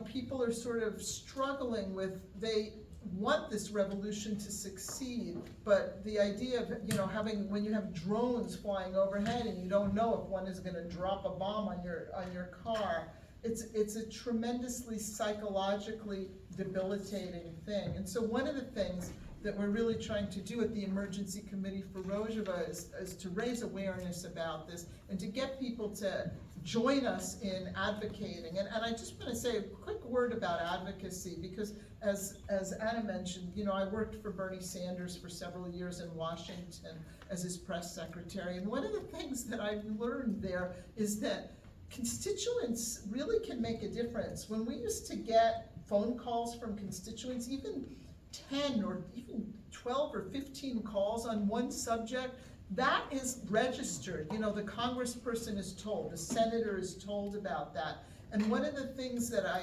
people are sort of struggling with, they want this revolution to succeed, but the idea of when you have drones flying overhead and you don't know if one is going to drop a bomb on your car, it's a tremendously psychologically debilitating thing. And so one of the things that we're really trying to do at the Emergency Committee for Rojava is to raise awareness about this and to get people to join us in advocating. And I just want to say a quick word about advocacy, because as Anna mentioned, I worked for Bernie Sanders for several years in Washington as his press secretary. And one of the things that I've learned there is that constituents really can make a difference. When we used to get phone calls from constituents, even 10 or even 12 or 15 calls on one subject, that is registered. The congressperson is told, the senator is told about that. And one of the things that I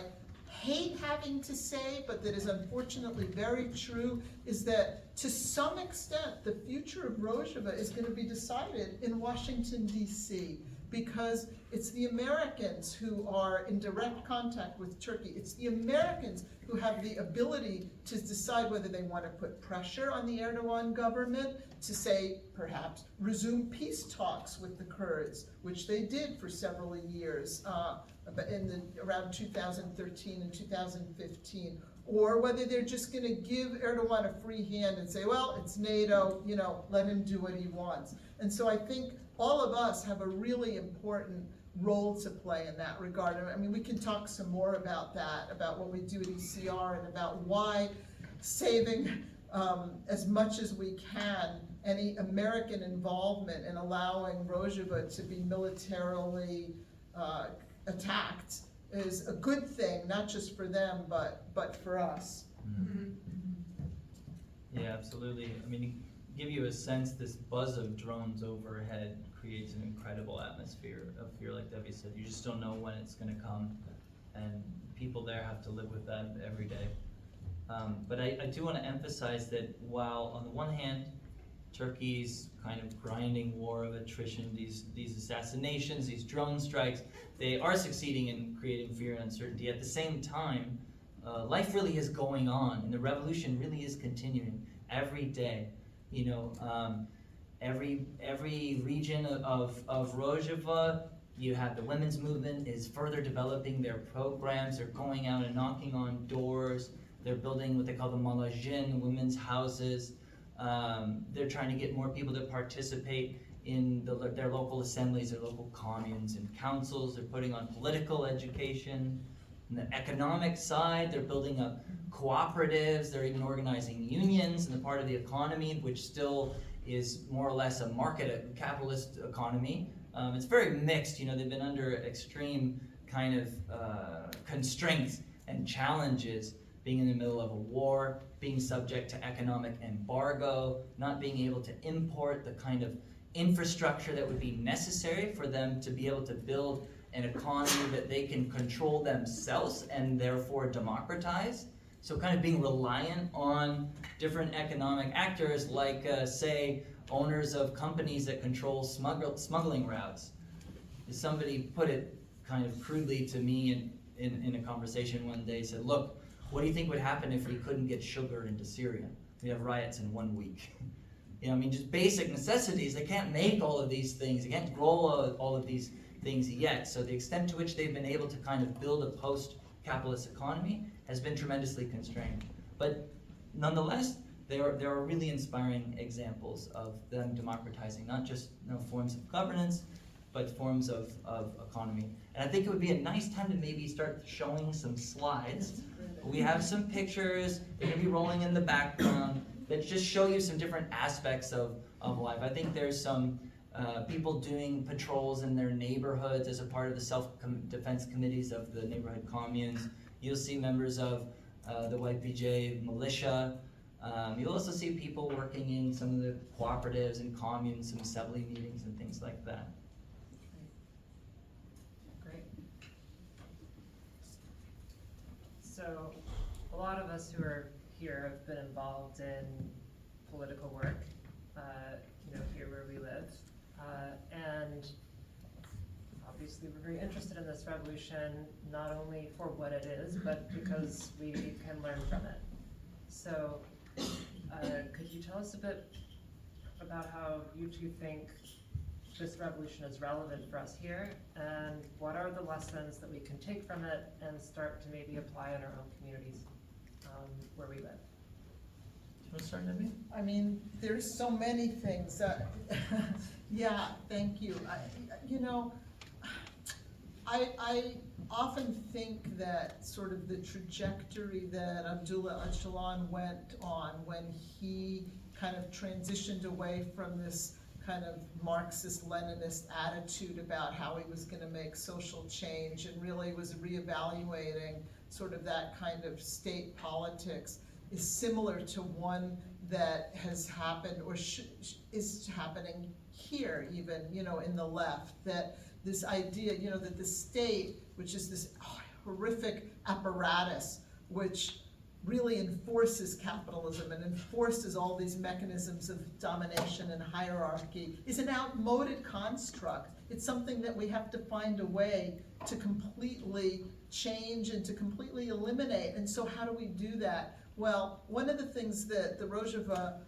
hate having to say, but that is unfortunately very true, is that to some extent, the future of Rojava is going to be decided in Washington, D.C., because it's the Americans who are in direct contact with Turkey. It's the Americans who have the ability to decide whether they want to put pressure on the Erdogan government to say, perhaps, resume peace talks with the Kurds, which they did for several years around 2013 and 2015, or whether they're just going to give Erdogan a free hand and say, well, it's NATO, let him do what he wants. And so I think all of us have a really important role to play in that regard. I mean, we can talk some more about that, about what we do at ECR, and about why saving as much as we can any American involvement in allowing Rojava to be militarily attacked is a good thing, not just for them, but for us. Mm-hmm. Yeah, absolutely. I mean, to give you a sense, this buzz of drones overhead creates an incredible atmosphere of fear, like Debbie said. You just don't know when it's going to come, and people there have to live with that every day. But I do want to emphasize that while on the one hand, Turkey's kind of grinding war of attrition, these assassinations, these drone strikes, they are succeeding in creating fear and uncertainty. At the same time, life really is going on, and the revolution really is continuing every day. Every region of Rojava, you have the women's movement is further developing their programs. They're going out and knocking on doors. They're building what they call the malajin, women's houses. They're trying to get more people to participate in their local assemblies, their local communes and councils. They're putting on political education. On the economic side, they're building up cooperatives. They're even organizing unions in the part of the economy which still is more or less a market, a capitalist economy. It's very mixed. They've been under extreme kind of constraints and challenges, being in the middle of a war, being subject to economic embargo, not being able to import the kind of infrastructure that would be necessary for them to be able to build an economy that they can control themselves and therefore democratize. So kind of being reliant on different economic actors like, say, owners of companies that control smuggling routes. Somebody put it kind of crudely to me in a conversation one day, said, look, what do you think would happen if we couldn't get sugar into Syria? We have riots in 1 week. Just basic necessities. They can't make all of these things. They can't grow all of these things yet. So the extent to which they've been able to kind of build a post-capitalist economy has been tremendously constrained. But nonetheless, there are really inspiring examples of them democratizing not just forms of governance, but forms of economy. And I think it would be a nice time to maybe start showing some slides. We have some pictures, they're going to be rolling in the background, that just show you some different aspects of life. I think there's some people doing patrols in their neighborhoods as a part of the self-defense committees of the neighborhood communes. You'll see members of the YPJ militia. You'll also see people working in some of the cooperatives and communes, some assembly meetings and things like that. Great. So a lot of us who are here have been involved in political work, here where we live. And obviously we're very interested in this revolution, not only for what it is, but because we can learn from it. So could you tell us a bit about how you two think this revolution is relevant for us here, and what are the lessons that we can take from it and start to maybe apply in our own communities where we live? Do you want to start, Debbie? I mean, there's so many things. Yeah, thank you. I often think that sort of the trajectory that Abdullah Öcalan went on when he kind of transitioned away from this kind of Marxist-Leninist attitude about how he was going to make social change and really was reevaluating sort of that kind of state politics is similar to one that has happened or is happening here even, in the left, that this idea, that the state, which is this horrific apparatus which really enforces capitalism and enforces all these mechanisms of domination and hierarchy is an outmoded construct. It's something that we have to find a way to completely change and to completely eliminate. And so how do we do that? Well, one of the things that the Rojava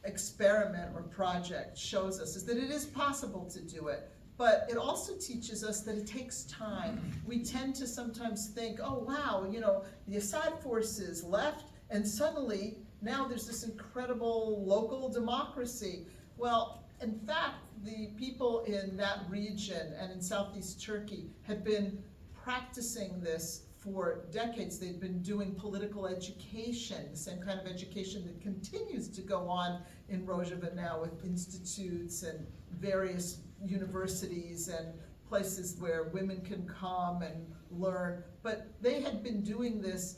experiment or project shows us is that it is possible to do it. But it also teaches us that it takes time. We tend to sometimes think, oh wow, you know, the Assad forces left and suddenly now there's this incredible local democracy. Well, in fact, the people in that region and in Southeast Turkey had been practicing this for decades. They'd been doing political education, the same kind of education that continues to go on in Rojava now with institutes and various universities and places where women can come and learn. But they had been doing this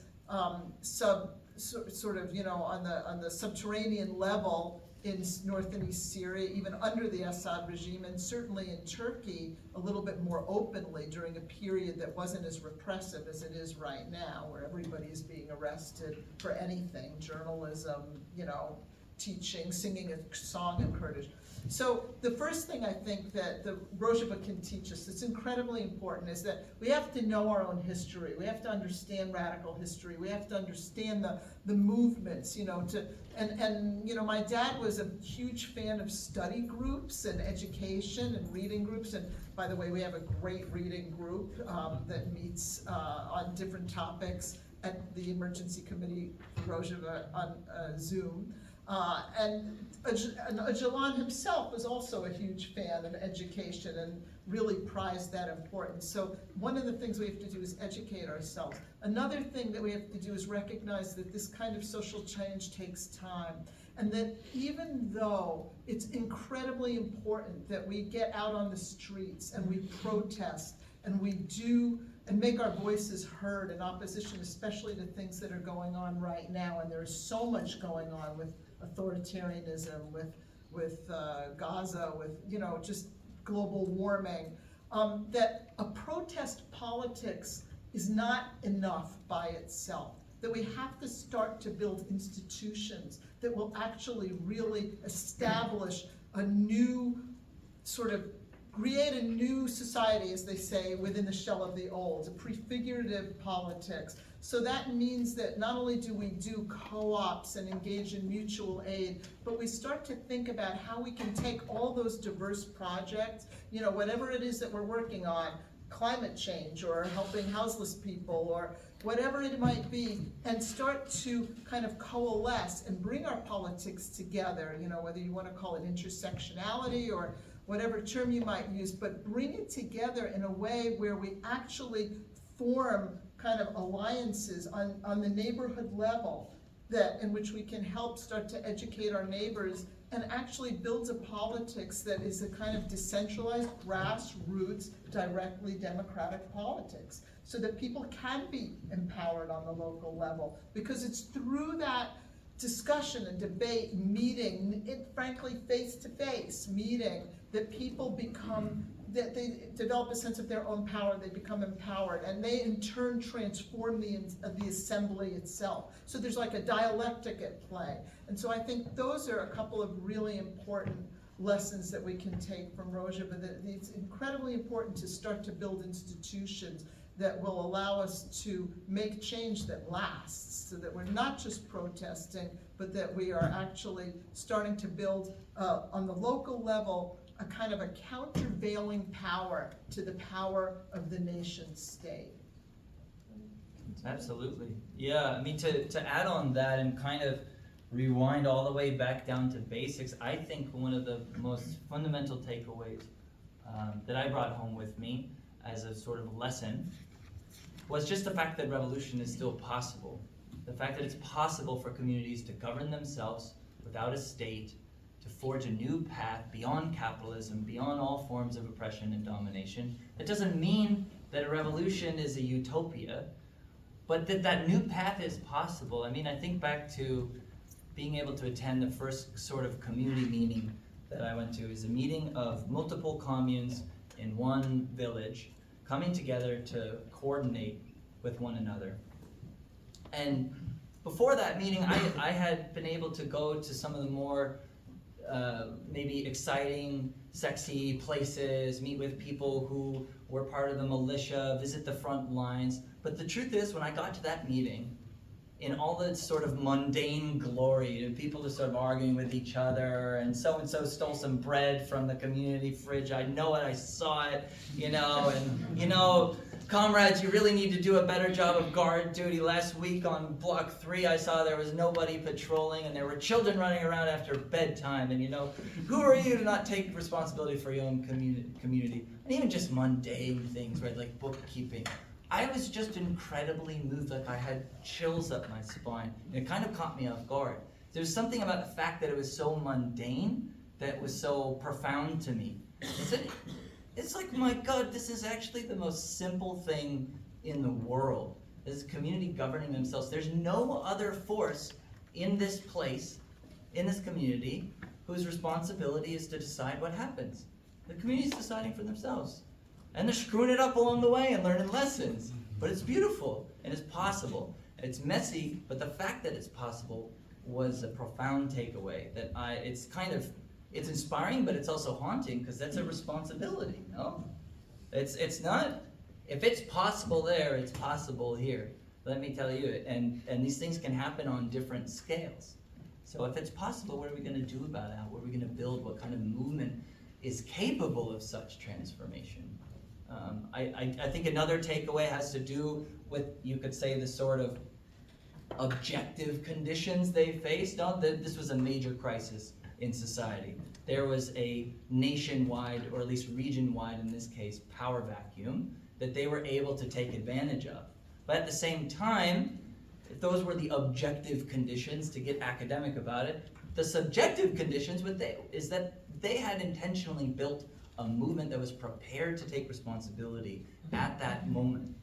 sort of, you know, on the subterranean level in North and East Syria, even under the Assad regime, and certainly in Turkey a little bit more openly during a period that wasn't as repressive as it is right now, where everybody is being arrested for anything, journalism, you know, teaching, singing a song in Kurdish. So the first thing I think that the Rojava can teach us that's incredibly important is that we have to know our own history. We have to understand radical history. We have to understand the movements, you know, and you know, my dad was a huge fan of study groups and education and reading groups. And by the way, we have a great reading group that meets on different topics at the Emergency Committee for Rojava on Zoom. And Öcalan himself was also a huge fan of education and really prized that importance. So one of the things we have to do is educate ourselves. Another thing that we have to do is recognize that this kind of social change takes time, and that even though it's incredibly important that we get out on the streets and we protest and we do and make our voices heard in opposition, especially to things that are going on right now, and there's so much going on with authoritarianism, with Gaza, with, you know, just global warming, that a protest politics is not enough by itself, that we have to start to build institutions that will actually really establish a new sort of create a new society, as they say, within the shell of the old, a prefigurative politics. So that means that not only do we do co-ops and engage in mutual aid, but we start to think about how we can take all those diverse projects, you know, whatever it is that we're working on, climate change or helping houseless people or whatever it might be, and start to kind of coalesce and bring our politics together, you know, whether you want to call it intersectionality or whatever term you might use, but bring it together in a way where we actually form kind of alliances on the neighborhood level that in which we can help start to educate our neighbors and actually builds a politics that is a kind of decentralized, grassroots, directly democratic politics, so that people can be empowered on the local level, because it's through that discussion and debate, meeting, frankly face-to-face meeting, that people become, that they develop a sense of their own power, they become empowered, and they in turn transform the assembly itself. So there's like a dialectic at play. And so I think those are a couple of really important lessons that we can take from Rojava, that it's incredibly important to start to build institutions that will allow us to make change that lasts, so that we're not just protesting, but that we are actually starting to build on the local level a kind of a countervailing power to the power of the nation state. Absolutely. Yeah, I mean, to add on that and kind of rewind all the way back down to basics, I think one of the most fundamental takeaways that I brought home with me as a sort of lesson was just the fact that revolution is still possible. The fact that it's possible for communities to govern themselves without a state, to forge a new path beyond capitalism, beyond all forms of oppression and domination. It doesn't mean that a revolution is a utopia, but that new path is possible. I mean, I think back to being able to attend the first sort of community meeting that I went to. It was a meeting of multiple communes in one village coming together to coordinate with one another. And before that meeting, I had been able to go to some of the more maybe exciting, sexy places, meet with people who were part of the militia, visit the front lines. But the truth is, when I got to that meeting, in all the sort of mundane glory, and people just sort of arguing with each other, and so stole some bread from the community fridge. I know it, I saw it, and comrades, you really need to do a better job of guard duty. Last week on Block 3, I saw there was nobody patrolling, and there were children running around after bedtime, and who are you to not take responsibility for your own community? And even just mundane things, right, like bookkeeping. I was just incredibly moved, like I had chills up my spine. And it kind of caught me off guard. There was something about the fact that it was so mundane that was so profound to me. It's like, my God, this is actually the most simple thing in the world. This is community governing themselves. There's no other force in this place, in this community, whose responsibility is to decide what happens. The community's deciding for themselves. And they're screwing it up along the way and learning lessons. But it's beautiful, and it's possible. And it's messy, but the fact that it's possible was a profound takeaway. That it's inspiring, but it's also haunting, because that's a responsibility, no? It's not, if it's possible there, it's possible here. Let me tell you, and these things can happen on different scales. So if it's possible, what are we gonna do about it? What are we gonna build? What kind of movement is capable of such transformation? I think another takeaway has to do with, you could say, the sort of objective conditions they faced. This was a major crisis in society. There was a nationwide, or at least region-wide in this case, power vacuum that they were able to take advantage of. But at the same time, if those were the objective conditions, to get academic about it, the subjective conditions is that they had intentionally built a movement that was prepared to take responsibility at that moment.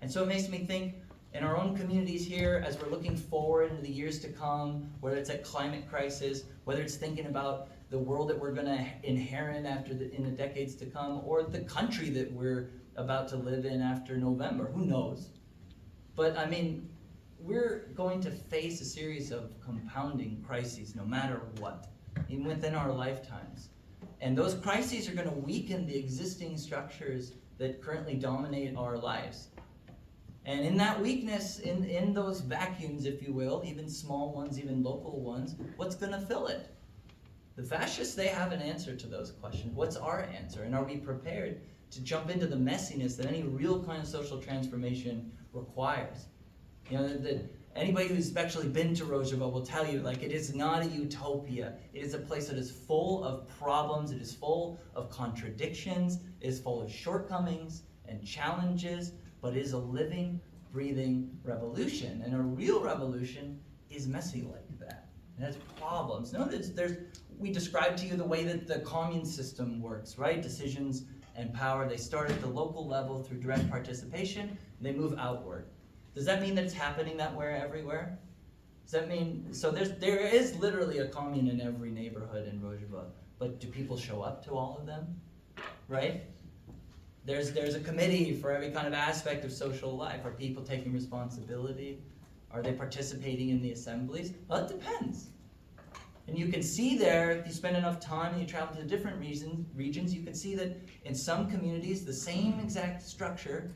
And so it makes me think, in our own communities here, as we're looking forward into the years to come, whether it's a climate crisis, whether it's thinking about the world that we're going to inherit in the decades to come, or the country that we're about to live in after November, who knows? But I mean, we're going to face a series of compounding crises no matter what, even within our lifetimes. And those crises are going to weaken the existing structures that currently dominate our lives. And in that weakness, in those vacuums, if you will, even small ones, even local ones, what's going to fill it? The fascists, they have an answer to those questions. What's our answer? And are we prepared to jump into the messiness that any real kind of social transformation requires? Anybody who's actually been to Rojava will tell you, like, it is not a utopia. It is a place that is full of problems. It is full of contradictions. It is full of shortcomings and challenges, but it is a living, breathing revolution. And a real revolution is messy like that. It has problems. Notice we described to you the way that the commune system works, right? Decisions and power, they start at the local level through direct participation, and they move outward. Does that mean that it's happening that way everywhere? Does that mean, so there is literally a commune in every neighborhood in Rojava, but do people show up to all of them, right? There's a committee for every kind of aspect of social life. Are people taking responsibility? Are they participating in the assemblies? Well, it depends. And you can see there, if you spend enough time and you travel to different regions, you can see that in some communities, the same exact structure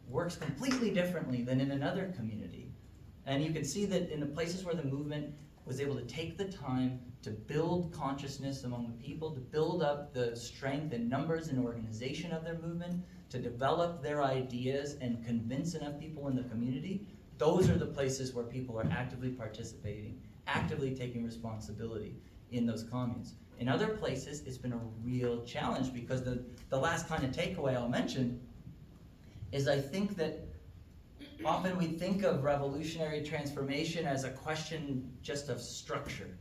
works completely differently than in another community. And you can see that in the places where the movement was able to take the time to build consciousness among the people, to build up the strength and numbers and organization of their movement, to develop their ideas and convince enough people in the community, those are the places where people are actively participating, actively taking responsibility in those communes. In other places, it's been a real challenge, because the last kind of takeaway I'll mention is, I think that often we think of revolutionary transformation as a question just of structure,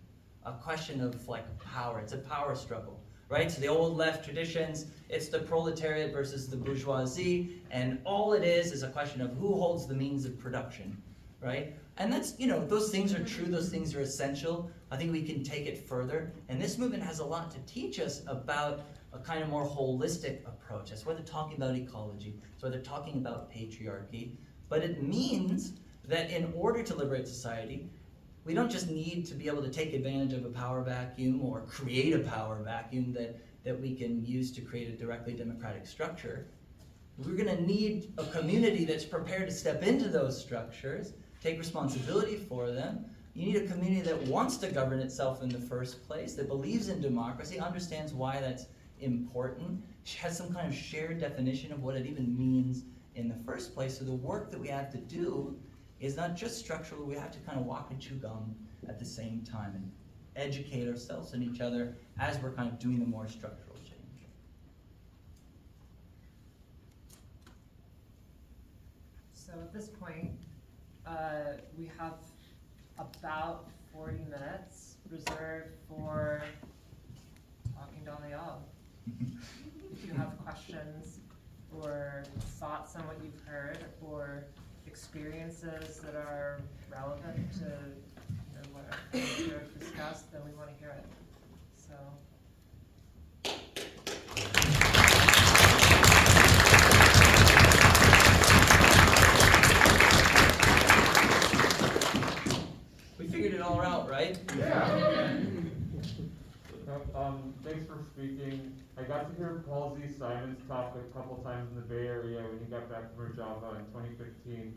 a question of like power. It's a power struggle, right? So the old left traditions, it's the proletariat versus the bourgeoisie, and all it is a question of who holds the means of production, right? And that's, those things are true, those things are essential. I think we can take it further, and this movement has a lot to teach us about a kind of more holistic approach. That's why they're talking about ecology. That's why they're talking about patriarchy. But it means that in order to liberate society, we don't just need to be able to take advantage of a power vacuum or create a power vacuum that we can use to create a directly democratic structure. We're going to need a community that's prepared to step into those structures, take responsibility for them. You need a community that wants to govern itself in the first place, that believes in democracy, understands why that's important, has some kind of shared definition of what it even means in the first place. So the work that we have to do is not just structural, we have to kind of walk and chew gum at the same time and educate ourselves and each other as we're kind of doing the more structural change. So at this point, we have about 40 minutes reserved for talking to all y'all. If you have questions or thoughts on what you've heard or experiences that are relevant to what we've discussed, then we want to hear it. So. We figured it all out, right? Yeah. Thanks for speaking. I got to hear Paul Z. Simon's talk a couple times in the Bay Area when he got back from Rojava in 2015.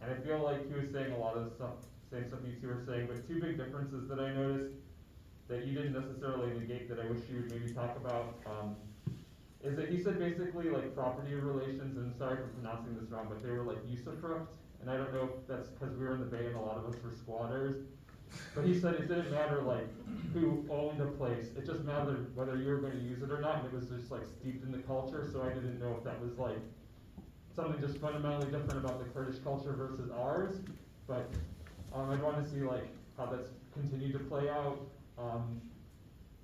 And I feel like he was saying a lot of the stuff, same stuff you two were saying, but two big differences that I noticed that you didn't necessarily negate that I wish you would maybe talk about, is that he said basically like property relations, and sorry for pronouncing this wrong, but they were like usufruct. And I don't know if that's because we were in the Bay and a lot of us were squatters. But he said it didn't matter like who owned a place, it just mattered whether you were going to use it or not, and it was just like steeped in the culture, so I didn't know if that was like something just fundamentally different about the Kurdish culture versus ours, but I'd want to see like how that's continued to play out.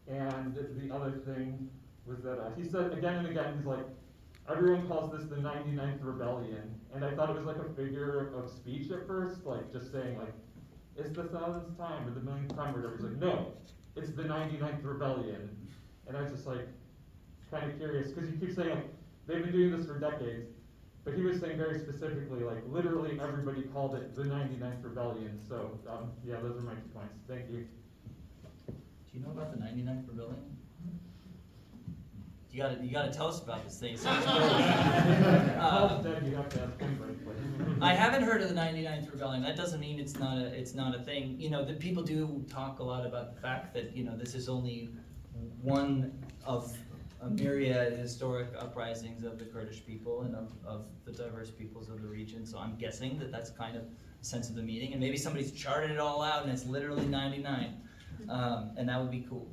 And the other thing was that he said again and again, he's like, everyone calls this the 99th rebellion, and I thought it was like a figure of speech at first, like just saying like, it's the 1000th time or the 1,000,000th time or whatever. He's like, no, it's the 99th rebellion. And I was just like, kind of curious, because you keep saying like, they've been doing this for decades, but he was saying very specifically, like literally everybody called it the 99th rebellion. So yeah, those are my 2 points. Thank you. Do you know about the 99th rebellion? You gotta tell us about this thing. It sounds good. Paul's dead, you have to ask him, but I haven't heard of the 99th rebellion. That doesn't mean it's not a thing. You know, the people do talk a lot about the fact that, you know, this is only one of a myriad historic uprisings of the Kurdish people and of the diverse peoples of the region. So I'm guessing that that's kind of a sense of the meaning. And maybe somebody's charted it all out and it's literally 99. And that would be cool.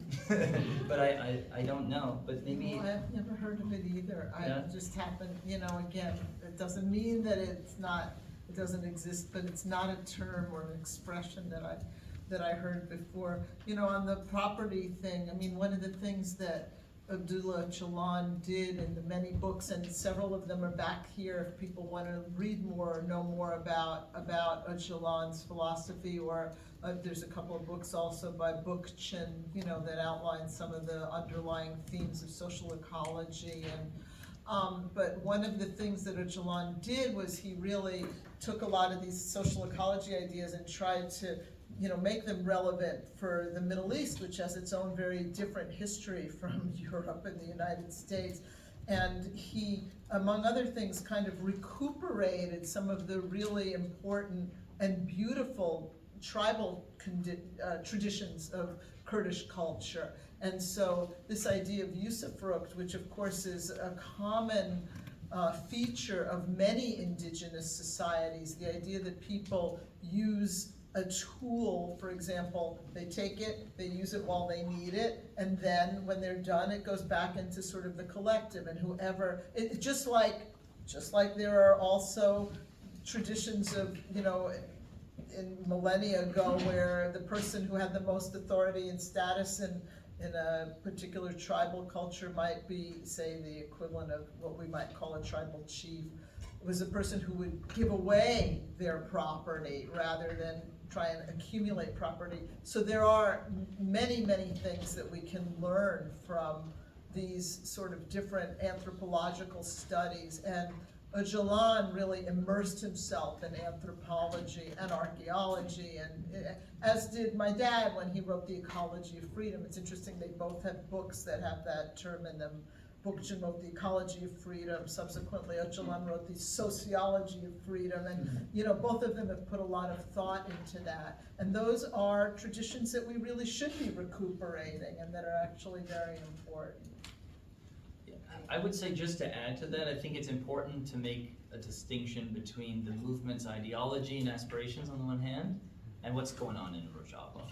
But I don't know. But maybe. Well, I've never heard of it either. Yeah. I just happened, you know, again, it doesn't mean that it doesn't exist, but it's not a term or an expression that I heard before. You know, on the property thing, I mean, one of the things that Abdullah Öcalan did in the many books, and several of them are back here if people want to read more or know more about Öcalan's philosophy, or there's a couple of books also by Bookchin, you know, that outline some of the underlying themes of social ecology. And but one of the things that Öcalan did was he really took a lot of these social ecology ideas and tried to, you know, make them relevant for the Middle East, which has its own very different history from Europe and the United States. And he, among other things, kind of recuperated some of the really important and beautiful tribal traditions of Kurdish culture. And so this idea of usufruct, which of course is a common feature of many indigenous societies, the idea that people use a tool, for example, they take it, they use it while they need it, and then when they're done, it goes back into sort of the collective, and whoever, just like there are also traditions of, you know, in millennia ago where the person who had the most authority and status in a particular tribal culture might be, say, the equivalent of what we might call a tribal chief, was a person who would give away their property rather than try and accumulate property. So there are many, many things that we can learn from these sort of different anthropological studies. And Öcalan really immersed himself in anthropology and archaeology, and as did my dad when he wrote The Ecology of Freedom. It's interesting, they both have books that have that term in them. Bookchin wrote The Ecology of Freedom, subsequently Öcalan wrote The Sociology of Freedom, and you know, both of them have put a lot of thought into that. And those are traditions that we really should be recuperating and that are actually very important. I would say, just to add to that, I think it's important to make a distinction between the movement's ideology and aspirations on the one hand, and what's going on in Rojava.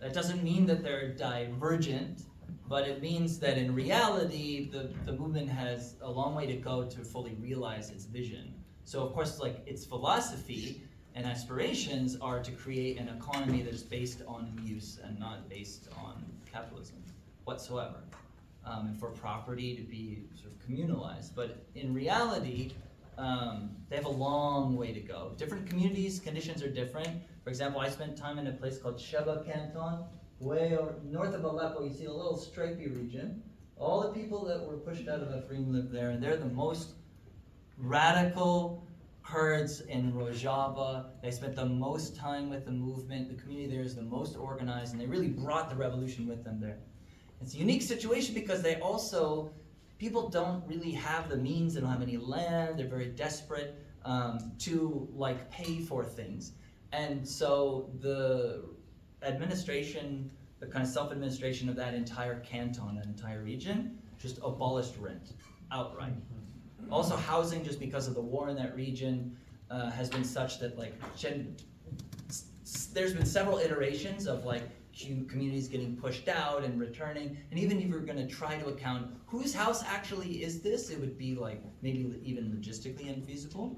That doesn't mean that they're divergent, but it means that in reality, the movement has a long way to go to fully realize its vision. So of course, like, its philosophy and aspirations are to create an economy that is based on use and not based on capitalism whatsoever. And for property to be sort of communalized. But in reality, they have a long way to go. Different communities, conditions are different. For example, I spent time in a place called Sheba Canton, way over, north of Aleppo. You see a little stripy region. All the people that were pushed out of Evergreen live there, and they're the most radical Kurds in Rojava. They spent the most time with the movement. The community there is the most organized, and they really brought the revolution with them there. It's a unique situation because they also, people don't really have the means, they don't have any land, they're very desperate to like pay for things. And so the administration, the kind of self-administration of that entire canton, that entire region, just abolished rent outright. Also housing, just because of the war in that region, has been such that like, there's been several iterations of like, communities getting pushed out and returning, and even if you're going to try to account whose house actually is this, it would be like maybe even logistically infeasible.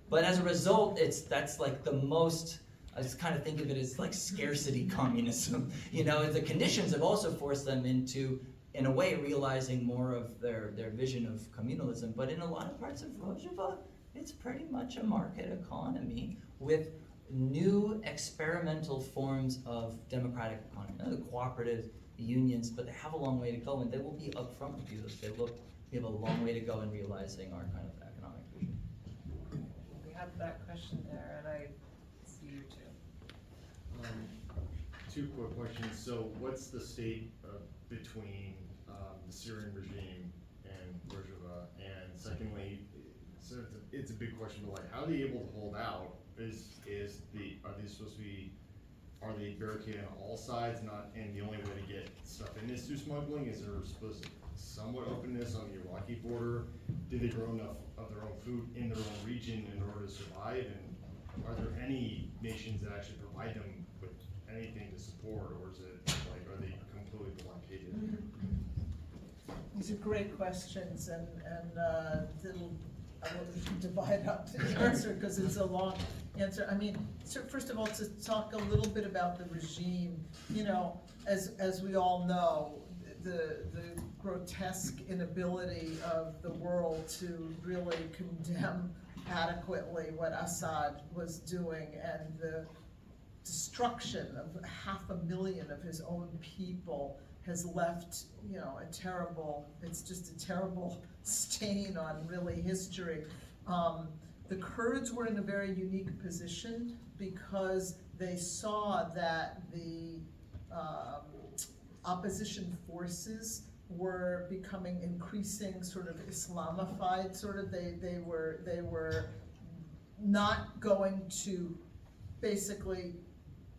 But as a result, that's like the most, I just kind of think of it as like scarcity communism. You know, the conditions have also forced them into, in a way, realizing more of their vision of communalism. But in a lot of parts of Rojava, it's pretty much a market economy with new experimental forms of democratic economy, the cooperative, the unions, but they have a long way to go, and they will be upfront with you. They look, we have a long way to go in realizing our kind of economic vision. We have that question there, and I see you too. Two quick questions. So what's the state between the Syrian regime and Rojava? And secondly, so it's a big question, but like, how are they able to hold out? Are they barricaded on all sides, and the only way to get stuff in is through smuggling? Is there supposed to be somewhat openness on the Iraqi border? Do they grow enough of their own food in their own region in order to survive? And are there any nations that actually provide them with anything to support, or is it like, are they completely blockaded? These are great questions, and I will divide up the answer because it's a long answer. I mean, so first of all, to talk a little bit about the regime, you know, as we all know, the grotesque inability of the world to really condemn adequately what Assad was doing, and the destruction of 500,000 of his own people has left, you know, it's just a terrible stain on really history. The Kurds were in a very unique position because they saw that the opposition forces were becoming increasing sort of Islamified, sort of, they were not going to basically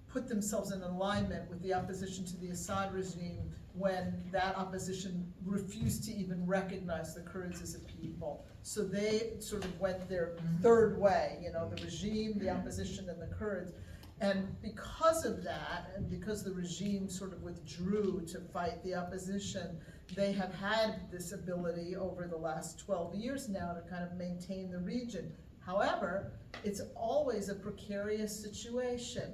put themselves in alignment with the opposition to the Assad regime when that opposition refused to even recognize the Kurds as a people. So they sort of went their third way, you know, the regime, the opposition, and the Kurds. And because of that, and because the regime sort of withdrew to fight the opposition, they have had this ability over the last 12 years now to kind of maintain the region. However, it's always a precarious situation.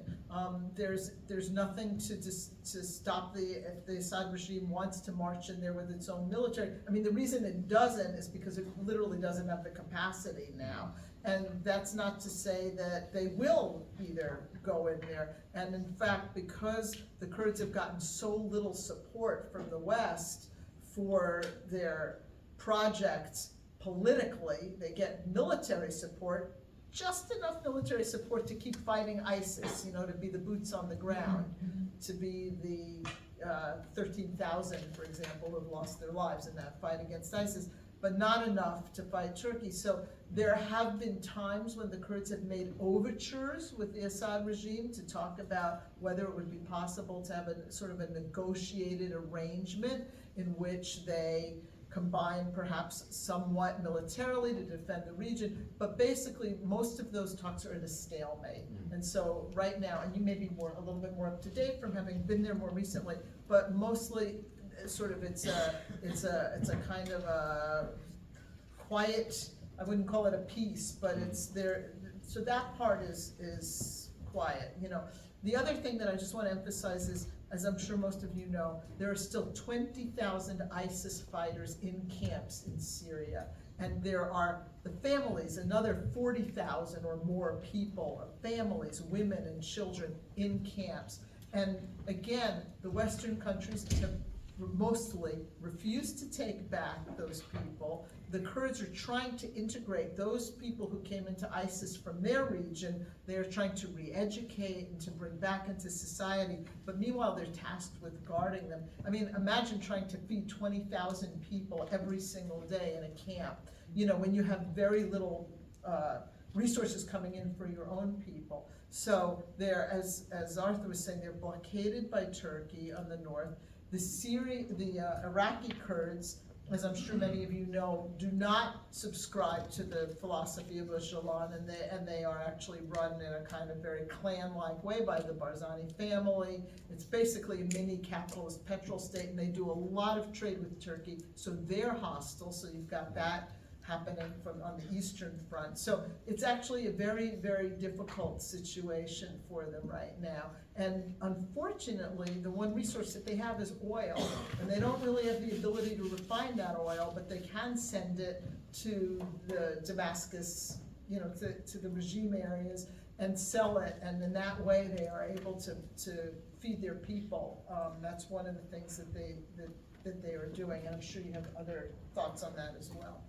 There's nothing to stop if the Assad regime wants to march in there with its own military. I mean, the reason it doesn't is because it literally doesn't have the capacity now. And that's not to say that they will either go in there. And in fact, because the Kurds have gotten so little support from the West for their projects, politically, they get military support, just enough military support to keep fighting ISIS, you know, to be the boots on the ground, to be the 13,000, for example, who have lost their lives in that fight against ISIS, but not enough to fight Turkey. So there have been times when the Kurds have made overtures with the Assad regime to talk about whether it would be possible to have a sort of a negotiated arrangement in which they combine perhaps somewhat militarily to defend the region, but basically most of those talks are at a stalemate. And so right now, and you may be a little bit more up to date from having been there more recently, but mostly sort of it's a kind of a quiet, I wouldn't call it a peace, but it's there. So that part is quiet, you know. The other thing that I just want to emphasize is, as I'm sure most of you know, there are still 20,000 ISIS fighters in camps in Syria. And there are the families, another 40,000 or more people, families, women and children in camps. And again, the Western countries have mostly refused to take back those people. The Kurds are trying to integrate those people who came into ISIS from their region. They're trying to re-educate and to bring back into society, but meanwhile they're tasked with guarding them. I mean, imagine trying to feed 20,000 people every single day in a camp, you know, when you have very little resources coming in for your own people. So they're, as Arthur was saying, they're blockaded by Turkey on the north. The Iraqi Kurds, as I'm sure many of you know, do not subscribe to the philosophy of Öcalan, and they are actually run in a kind of very clan-like way by the Barzani family. It's basically a mini capitalist petrol state, and they do a lot of trade with Turkey, so they're hostile. So you've got that happening on the Eastern Front. So it's actually a very, very difficult situation for them right now. And unfortunately, the one resource that they have is oil, and they don't really have the ability to refine that oil, but they can send it to the Damascus, you know, to the regime areas and sell it, and in that way they are able to feed their people. That's one of the things that they are doing, and I'm sure you have other thoughts on that as well.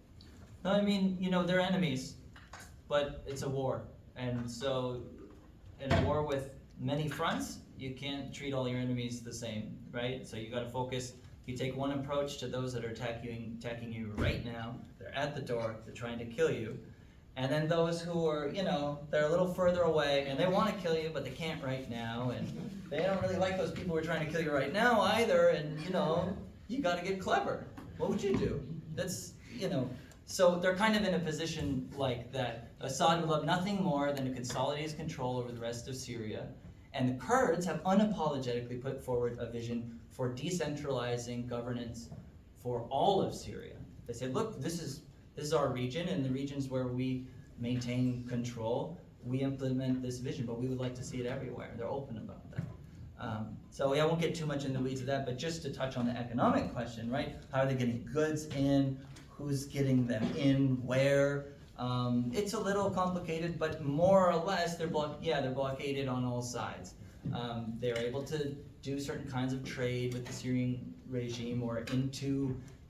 No, I mean, you know, they're enemies, but it's a war. And so in a war with many fronts, you can't treat all your enemies the same, right? So you gotta focus. You take one approach to those that are attacking you right now. They're at the door, they're trying to kill you. And then those who are, you know, they're a little further away and they wanna kill you, but they can't right now. And they don't really like those people who are trying to kill you right now either. And, you know, you gotta get clever. What would you do? That's, you know, so they're kind of in a position like that. Assad would love nothing more than to consolidate his control over the rest of Syria. And the Kurds have unapologetically put forward a vision for decentralizing governance for all of Syria. They said, look, this is our region, and the regions where we maintain control, we implement this vision, but we would like to see it everywhere. They're open about that. So yeah, I won't get too much in the weeds of that, but just to touch on the economic question, right? How are they getting goods in? Who's getting them in, where? It's a little complicated, but more or less they're blockaded on all sides. They're able to do certain kinds of trade with the Syrian regime or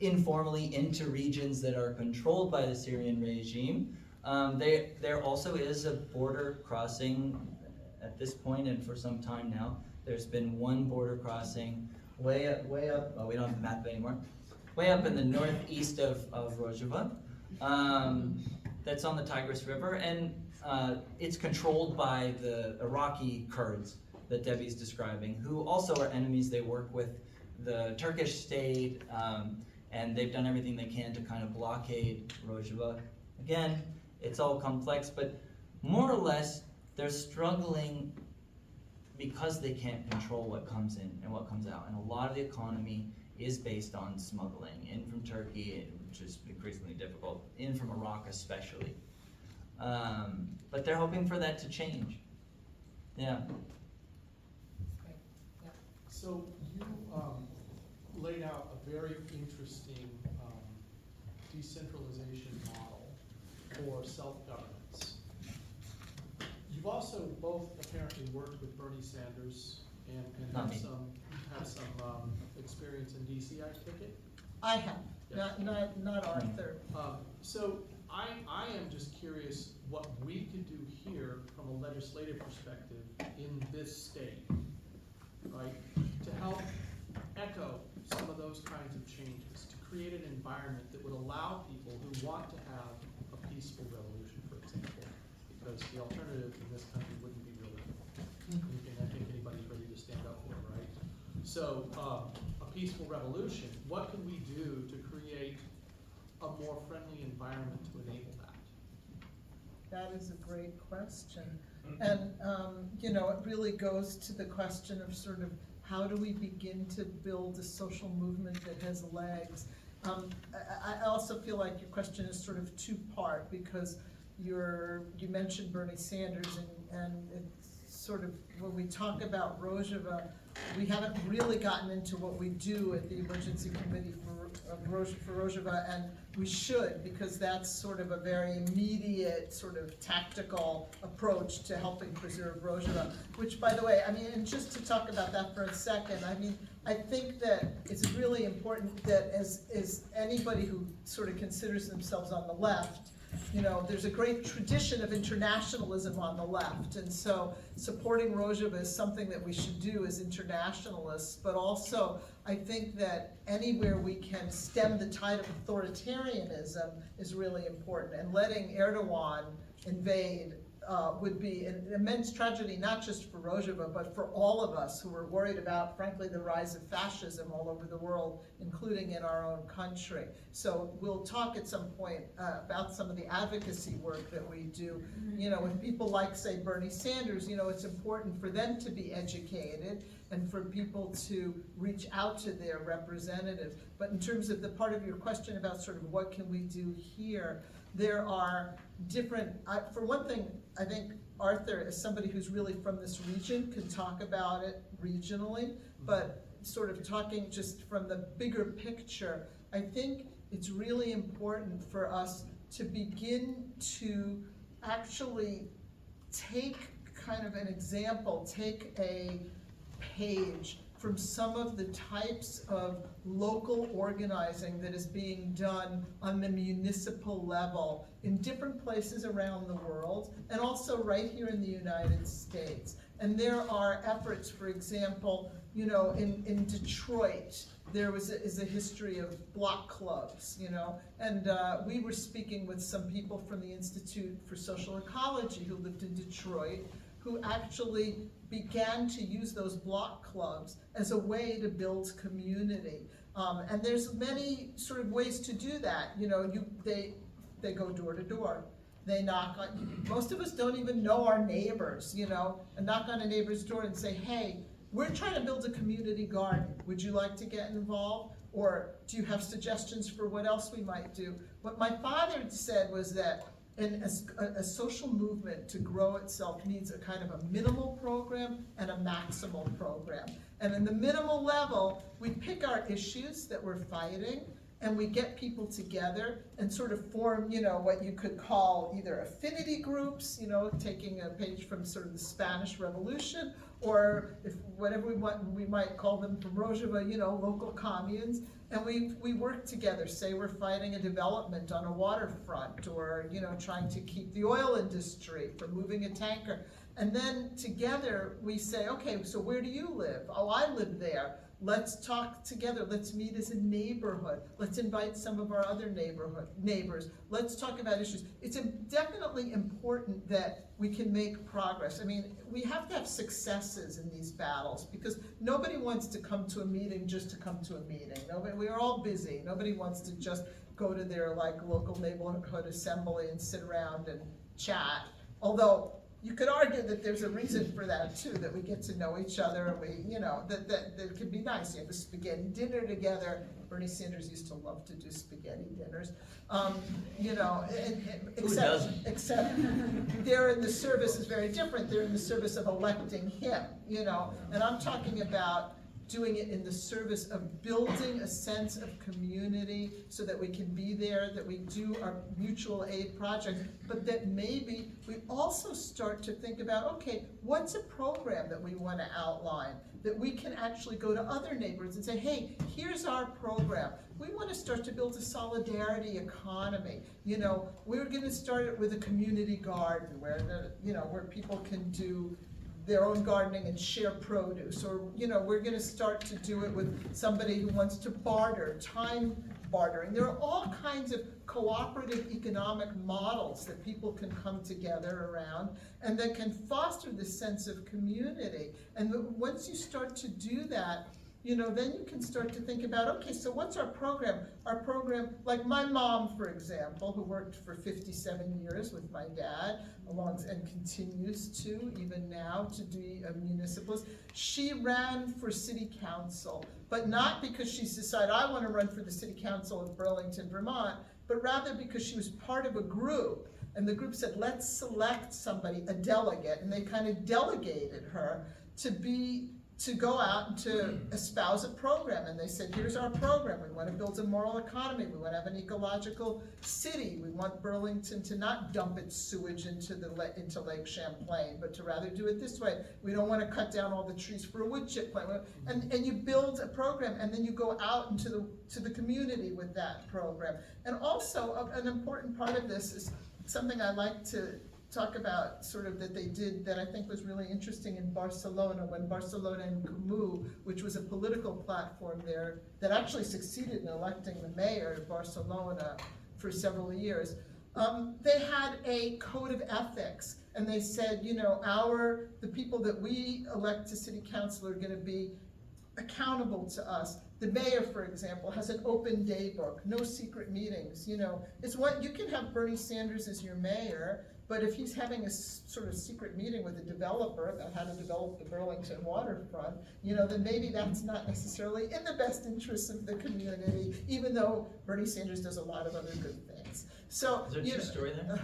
informally into regions that are controlled by the Syrian regime. There also is a border crossing at this point, and for some time now. There's been one border crossing way up, oh, we don't have the map anymore. Way up in the northeast of Rojava, that's on the Tigris River, and it's controlled by the Iraqi Kurds that Debbie's describing, who also are enemies. They work with the Turkish state, and they've done everything they can to kind of blockade Rojava. Again, it's all complex, but more or less, they're struggling because they can't control what comes in and what comes out, and a lot of the economy is based on smuggling in from Turkey, which is increasingly difficult, in from Iraq especially. But they're hoping for that to change. Yeah. So you laid out a very interesting decentralization model for self-governance. You've also both apparently worked with Bernie Sanders and Not have me. some experience in DC, I take it? I have, Not Arthur. So I am just curious what we could do here from a legislative perspective in this state, right? To help echo some of those kinds of changes, to create an environment that would allow people who want to have a peaceful revolution, for example, because the alternative in this country wouldn't be really anything I think anybody's ready to stand up for, right? So, a peaceful revolution, what can we do to create a more friendly environment to enable that? That is a great question. And, you know, it really goes to the question of sort of how do we begin to build a social movement that has legs? I also feel like your question is sort of two-part because you mentioned Bernie Sanders and it's sort of, when we talk about Rojava, we haven't really gotten into what we do at the Emergency Committee for Rojava, and we should, because that's sort of a very immediate, sort of tactical approach to helping preserve Rojava. Which, by the way, I mean, and just to talk about that for a second, I mean, I think that it's really important that as anybody who sort of considers themselves on the left, you know, there's a great tradition of internationalism on the left, and so supporting Rojava is something that we should do as internationalists, but also I think that anywhere we can stem the tide of authoritarianism is really important, and letting Erdogan invade would be an immense tragedy, not just for Rojava, but for all of us who are worried about, frankly, the rise of fascism all over the world, including in our own country. So we'll talk at some point about some of the advocacy work that we do. You know, with people like, say, Bernie Sanders, you know, it's important for them to be educated and for people to reach out to their representatives. But in terms of the part of your question about sort of what can we do here, there are different, for one thing, I think Arthur, as somebody who's really from this region, can talk about it regionally, but sort of talking just from the bigger picture, I think it's really important for us to begin to actually take kind of an example, take a page from some of the types of local organizing that is being done on the municipal level in different places around the world, and also right here in the United States. And there are efforts, for example, you know, in Detroit, there is a history of block clubs, you know, and we were speaking with some people from the Institute for Social Ecology who lived in Detroit, who actually began to use those block clubs as a way to build community. And there's many sort of ways to do that. You know, they go door to door. They knock on, most of us don't even know our neighbors, you know, and knock on a neighbor's door and say, hey, we're trying to build a community garden. Would you like to get involved? Or do you have suggestions for what else we might do? What my father said was that a social movement to grow itself needs a kind of a minimal program and a maximal program. And in the minimal level, we pick our issues that we're fighting, and we get people together and sort of form, you know, what you could call either affinity groups, you know, taking a page from sort of the Spanish Revolution, or if whatever we want, we might call them from Rojava, you know, local communes. And we work together, say we're fighting a development on a waterfront, or, you know, trying to keep the oil industry from moving a tanker. And then together we say, okay, so where do you live? Oh, I live there. Let's talk together. Let's meet as a neighborhood. Let's invite some of our other neighbors. Let's talk about issues. It's definitely important that we can make progress. I mean, we have to have successes in these battles, because nobody wants to come to a meeting just to come to a meeting. We are all busy. Nobody wants to just go to their local neighborhood assembly and sit around and chat. Although you could argue that there's a reason for that too, that we get to know each other, and we, you know, that it can be nice. You have a spaghetti dinner together. Bernie Sanders used to love to do spaghetti dinners. You know, except they're in the service is very different. They're in the service of electing him, you know, and I'm talking about doing it in the service of building a sense of community so that we can be there, that we do our mutual aid projects, but that maybe we also start to think about, okay, what's a program that we want to outline, that we can actually go to other neighborhoods and say, hey, here's our program. We want to start to build a solidarity economy. You know, we're going to start it with a community garden where people can do their own gardening and share produce, or we're going to start to do it with somebody who wants to barter, time bartering. There are all kinds of cooperative economic models that people can come together around and that can foster this sense of community. And once you start to do that, then you can start to think about, okay, so what's our program? Our program, like my mom, for example, who worked for 57 years with my dad, and continues to, even now, to be a municipalist. She ran for city council, but not because she's decided, I want to run for the city council of Burlington, Vermont, but rather because she was part of a group. And the group said, let's select somebody, a delegate, and they kind of delegated her to go out and to espouse a program. And they said, here's our program. We want to build a moral economy. We want to have an ecological city. We want Burlington to not dump its sewage into Lake Champlain, but to rather do it this way. We don't want to cut down all the trees for a wood chip plant. And you build a program, and then you go out into the community with that program. And also, an important part of this is something I like to talk about, sort of, that they did that I think was really interesting in Barcelona, when Barcelona and Comú, which was a political platform there that actually succeeded in electing the mayor of Barcelona for several years, they had a code of ethics, and they said, the people that we elect to city council are going to be accountable to us. The mayor, for example, has an open day book, no secret meetings. It's what you can have Bernie Sanders as your mayor, but if he's having a sort of secret meeting with a developer about how to develop the Burlington waterfront, then maybe that's not necessarily in the best interest of the community, even though Bernie Sanders does a lot of other good things. So, is there a true story there?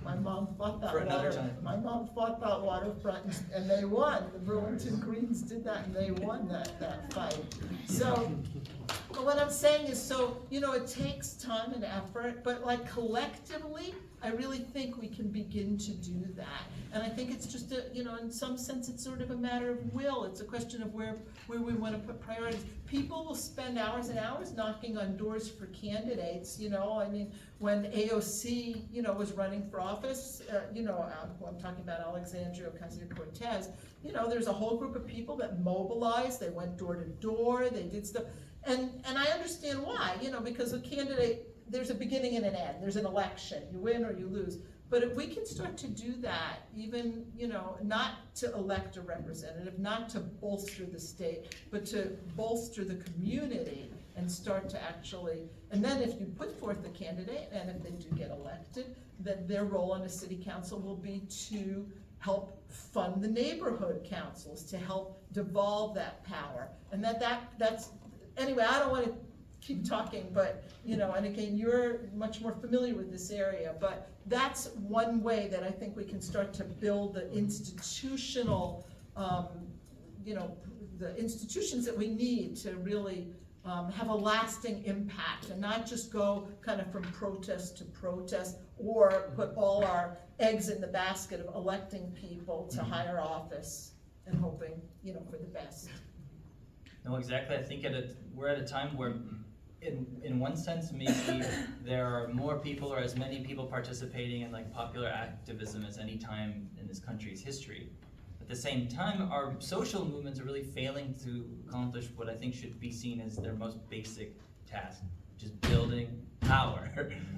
My mom fought that For another time. My mom fought that waterfront, and they won. The Burlington Greens did that, and they won that fight. So, but what I'm saying is, it takes time and effort, but like collectively, I really think we can begin to do that. And I think it's just in some sense, it's sort of a matter of will. It's a question of where we want to put priorities. People will spend hours and hours knocking on doors for candidates. When AOC, was running for office, I'm talking about Alexandria Ocasio-Cortez, there's a whole group of people that mobilized. They went door to door. They did stuff. And I understand why, because a candidate, there's a beginning and an end. There's an election. You win or you lose. But if we can start to do that, even, not to elect a representative, not to bolster the state, but to bolster the community and start to actually, and then if you put forth the candidate, and if they do get elected, then their role on a city council will be to help fund the neighborhood councils, to help devolve that power. And that's, anyway, I don't want to keep talking, but, and again, you're much more familiar with this area, but that's one way that I think we can start to build the institutional, the institutions that we need to really have a lasting impact, and not just go kind of from protest to protest, or put all our eggs in the basket of electing people to higher office and hoping, for the best. No, exactly. I think we're at a time where, in one sense, maybe there are more people, or as many people participating in popular activism as any time in this country's history. At the same time, our social movements are really failing to accomplish what I think should be seen as their most basic task, which is building power,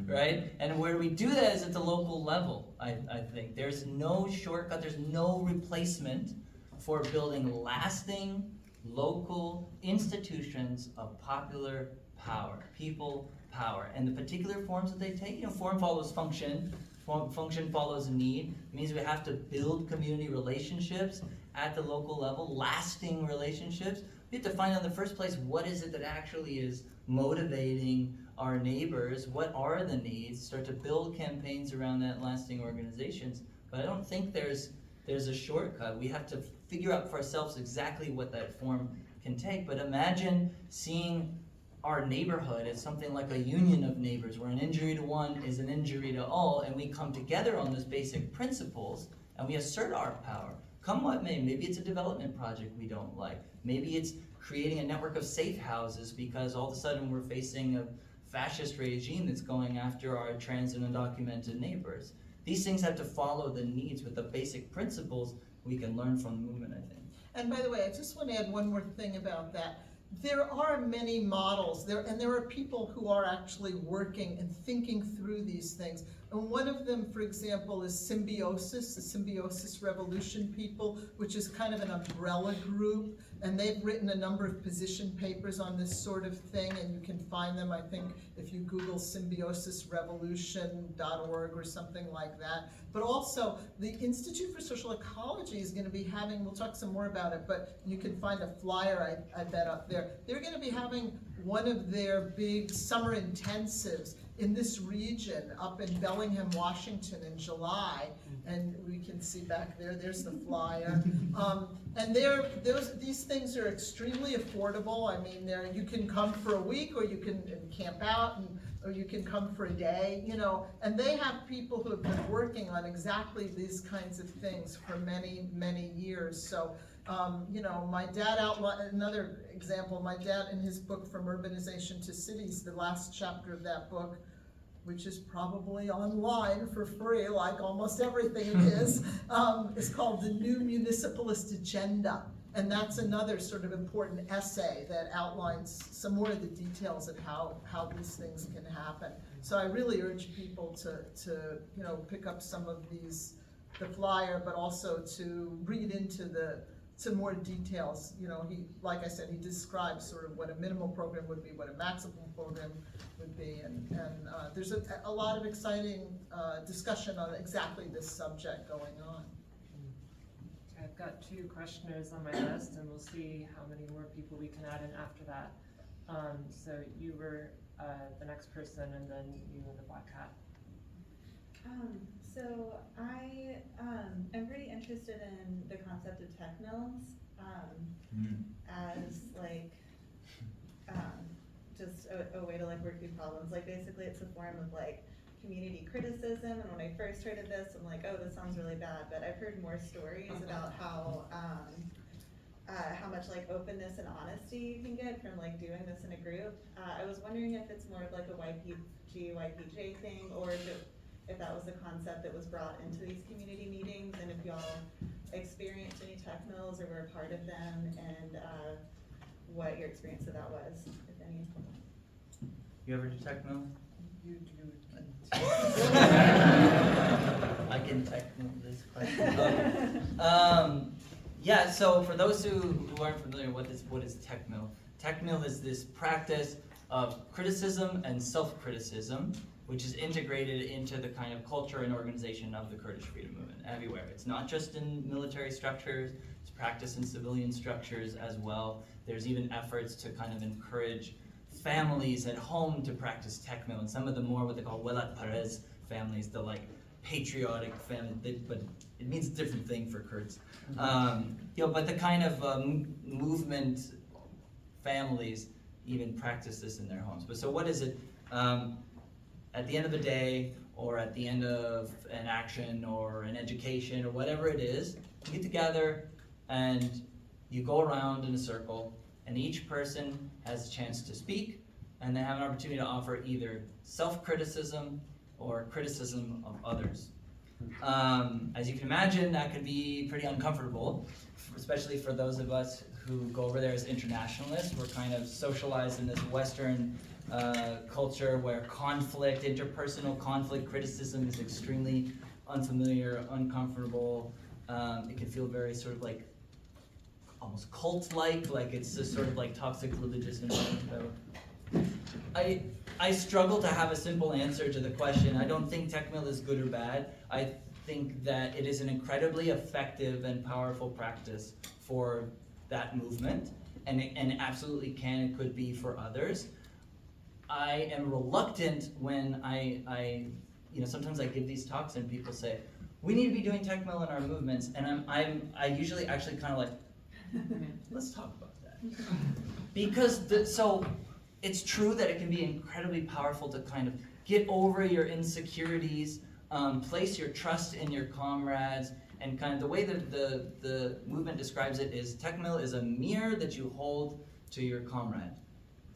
right? And where we do that is at the local level, I think. There's no shortcut, there's no replacement for building lasting local institutions of popular power, people power, and the particular forms that they take. Form follows function. Function follows need. It means we have to build community relationships at the local level, lasting relationships. We have to find out in the first place, what is it that actually is motivating our neighbors? What are the needs? Start to build campaigns around that, lasting organizations. But I don't think there's there's a shortcut. We have to figure out for ourselves exactly what that form can take. But imagine seeing our neighborhood as something like a union of neighbors, where an injury to one is an injury to all, and we come together on those basic principles, and we assert our power. Come what may, maybe it's a development project we don't like. Maybe it's creating a network of safe houses because all of a sudden we're facing a fascist regime that's going after our trans and undocumented neighbors. These things have to follow the needs, but the basic principles we can learn from the movement, I think. And by the way, I just want to add one more thing about that. There are many models, there are people who are actually working and thinking through these things. And one of them, for example, is Symbiosis, the Symbiosis Revolution people, which is kind of an umbrella group. And they've written a number of position papers on this sort of thing, and you can find them, I think, if you Google symbiosisrevolution.org or something like that. But also, the Institute for Social Ecology is going to be having, we'll talk some more about it, but you can find a flyer, I bet, up there. They're going to be having one of their big summer intensives in this region up in Bellingham, Washington in July. And we can see back there, there's the flyer. And these things are extremely affordable. I mean, you can come for a week, or you can camp out, or you can come for a day, you know. And they have people who have been working on exactly these kinds of things for many, many years. So, you know, my dad outlined, another example, my dad in his book, From Urbanization to Cities, the last chapter of that book, which is probably online for free, like almost everything it is called The New Municipalist Agenda. And that's another sort of important essay that outlines some more of the details of how these things can happen. So I really urge people to you know, pick up some of the flyer, but also to read into some more details. You know, like I said, he describes sort of what a minimal program would be, what a maximum program would be, and there's a lot of exciting discussion on exactly this subject going on. I've got 2 questioners on my list, and we'll see how many more people we can add in after that. So you were the next person, and then you and the black hat. So I am pretty interested in the concept of tech mills as like just a way to like work through problems. Like basically it's a form of like community criticism, and when I first heard of this, I'm like, oh, this sounds really bad, but I've heard more stories about how much like openness and honesty you can get from like doing this in a group. I was wondering if it's more of like a YPG, YPJ thing, or if that was the concept that was brought into these community meetings, and if y'all experienced any tech mills or were a part of them, and what your experience of that was, if any. You ever do tech mill? You I can tech mill this question. Yeah, so for those who aren't familiar, what is tech mill? Tech mill is this practice of criticism and self-criticism, which is integrated into the kind of culture and organization of the Kurdish freedom movement everywhere. It's not just in military structures, it's practiced in civilian structures as well. There's even efforts to kind of encourage families at home to practice tech mill, and some of the more what they call Welat Perez families, the like patriotic family, but it means a different thing for Kurds. You know, but the kind of movement families even practice this in their homes. But so what is it? At the end of the day, or at the end of an action or an education or whatever it is, you get together and you go around in a circle, and each person has a chance to speak, and they have an opportunity to offer either self-criticism or criticism of others. As you can imagine, that can be pretty uncomfortable, especially for those of us who go over there as internationalists. We're kind of socialized in this Western culture where conflict, interpersonal conflict, criticism is extremely unfamiliar, uncomfortable. It can feel very sort of like almost cult-like it's just sort of like toxic religious environment. I struggle to have a simple answer to the question. I don't think tech mill is good or bad. I think that it is an incredibly effective and powerful practice for that movement, and it absolutely can and could be for others. I am reluctant when I sometimes I give these talks and people say, we need to be doing tech mill in our movements, and I usually actually kind of like, let's talk about that. Because so it's true that it can be incredibly powerful to kind of get over your insecurities, place your trust in your comrades, and kind of the way that the movement describes it is tech mill is a mirror that you hold to your comrade.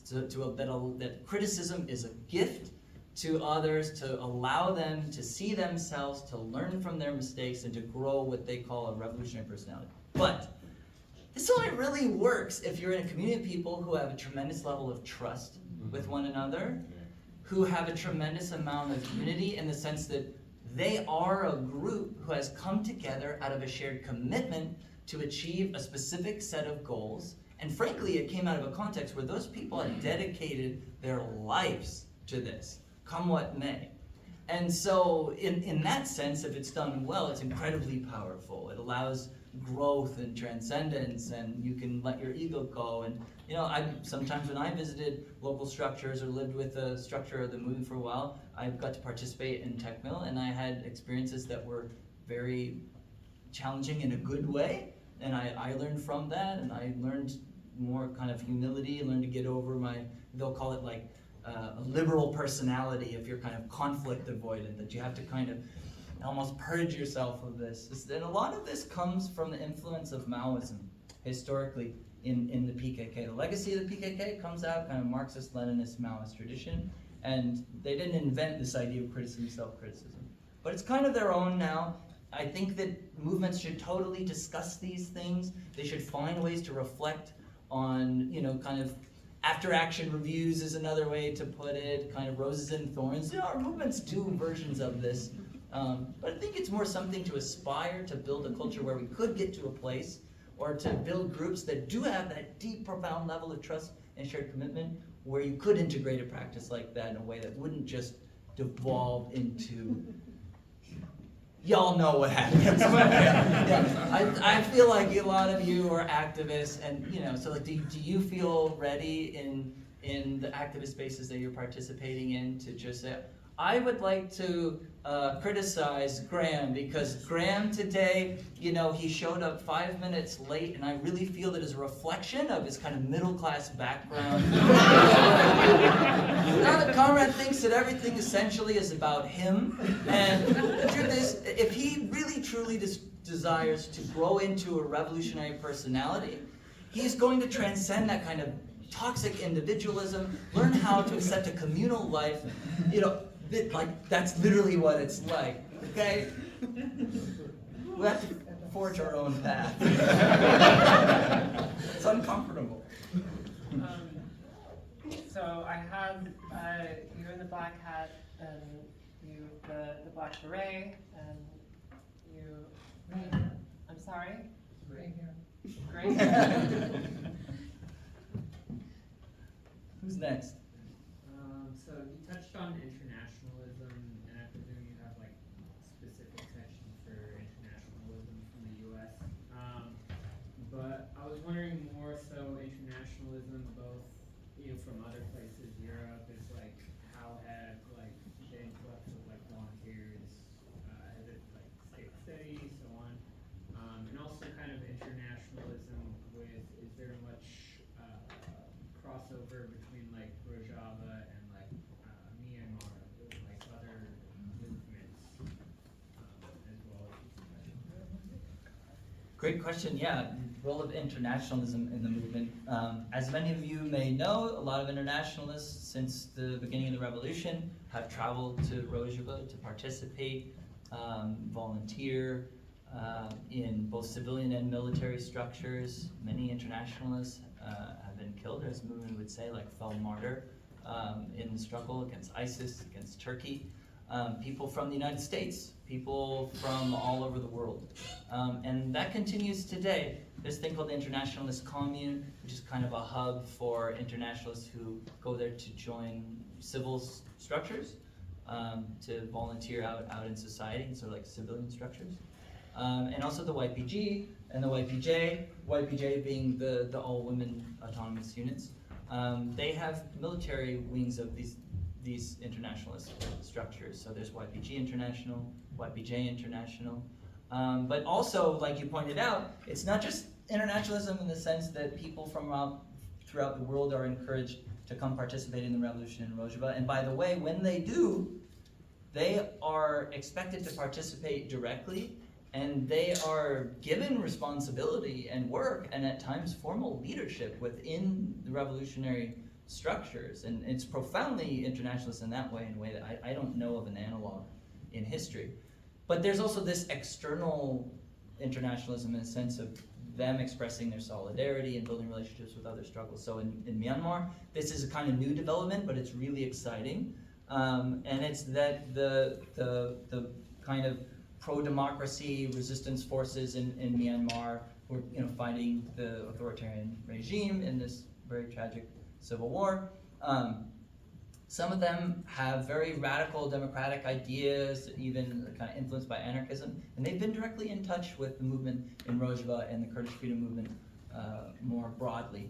So that criticism is a gift to others, to allow them to see themselves, to learn from their mistakes, and to grow what they call a revolutionary personality. But this only really works if you're in a community of people who have a tremendous level of trust with one another, who have a tremendous amount of unity in the sense that they are a group who has come together out of a shared commitment to achieve a specific set of goals. And frankly, it came out of a context where those people had dedicated their lives to this, come what may. And so in that sense, if it's done well, it's incredibly powerful. It allows growth and transcendence, and you can let your ego go. And sometimes when I visited local structures or lived with a structure of the movement for a while, I got to participate in tech mill, and I had experiences that were very challenging in a good way. And I learned from that, and I learned more kind of humility, and learned to get over they'll call it like a liberal personality if you're kind of conflict avoidant, that you have to kind of almost purge yourself of this. And a lot of this comes from the influence of Maoism historically in the PKK. The legacy of the PKK comes out kind of Marxist, Leninist, Maoist tradition, and they didn't invent this idea of criticism, self-criticism. But it's kind of their own now. I think that movements should totally discuss these things. They should find ways to reflect on, kind of after-action reviews is another way to put it, kind of roses and thorns. Our movements do versions of this. But I think it's more something to aspire to build a culture where we could get to a place, or to build groups that do have that deep, profound level of trust and shared commitment, where you could integrate a practice like that in a way that wouldn't just devolve into, y'all know what happens. I feel like a lot of you are activists, and so like, do you feel ready in the activist spaces that you're participating in to just say, I would like to criticize Graham, because Graham today, he showed up 5 minutes late, and I really feel that is a reflection of his kind of middle-class background. Now the comrade thinks that everything essentially is about him, and the truth is, if he really truly desires to grow into a revolutionary personality, he's going to transcend that kind of toxic individualism, learn how to accept a communal life, that's literally what it's like, okay? We have to forge our own path. It's uncomfortable. So I have you in the black hat, and you the black beret, and you. I'm sorry. Gray hair. Gray hair. Who's next? So you touched on internationalism, and I presume you have like specific section for internationalism from the U.S. But I was wondering more so internationalism, both from other places. Europe is like, how have like the influx of like volunteers, has it like stayed steady, so on, and also kind of internationalism with, is there much crossover between like Rojava and like Myanmar, with like other movements as well? Great question. Yeah, role of internationalism in the movement. As many of you may know, a lot of internationalists since the beginning of the revolution have traveled to Rojava to participate, volunteer in both civilian and military structures. Many internationalists have been killed, as the movement would say, like fell martyr in the struggle against ISIS, against Turkey. People from the United States, people from all over the world. And that continues today. There's a thing called the Internationalist Commune, which is kind of a hub for internationalists who go there to join civil structures, to volunteer out in society, so like civilian structures. And also the YPG and the YPJ being the all-women autonomous units. They have military wings of these these internationalist structures. So there's YPG International, YPJ International, but also, like you pointed out, it's not just internationalism in the sense that people from throughout the world are encouraged to come participate in the revolution in Rojava. And by the way, when they do, they are expected to participate directly, and they are given responsibility and work, and at times formal leadership within the revolutionary structures. And it's profoundly internationalist in that way, in a way that I don't know of an analog in history. But there's also this external internationalism in the sense of them expressing their solidarity and building relationships with other struggles. So in Myanmar, this is a kind of new development, but it's really exciting. And it's that the kind of pro-democracy resistance forces in Myanmar who are fighting the authoritarian regime in this very tragic civil war. Some of them have very radical democratic ideas, even kind of influenced by anarchism, and they've been directly in touch with the movement in Rojava and the Kurdish freedom movement more broadly.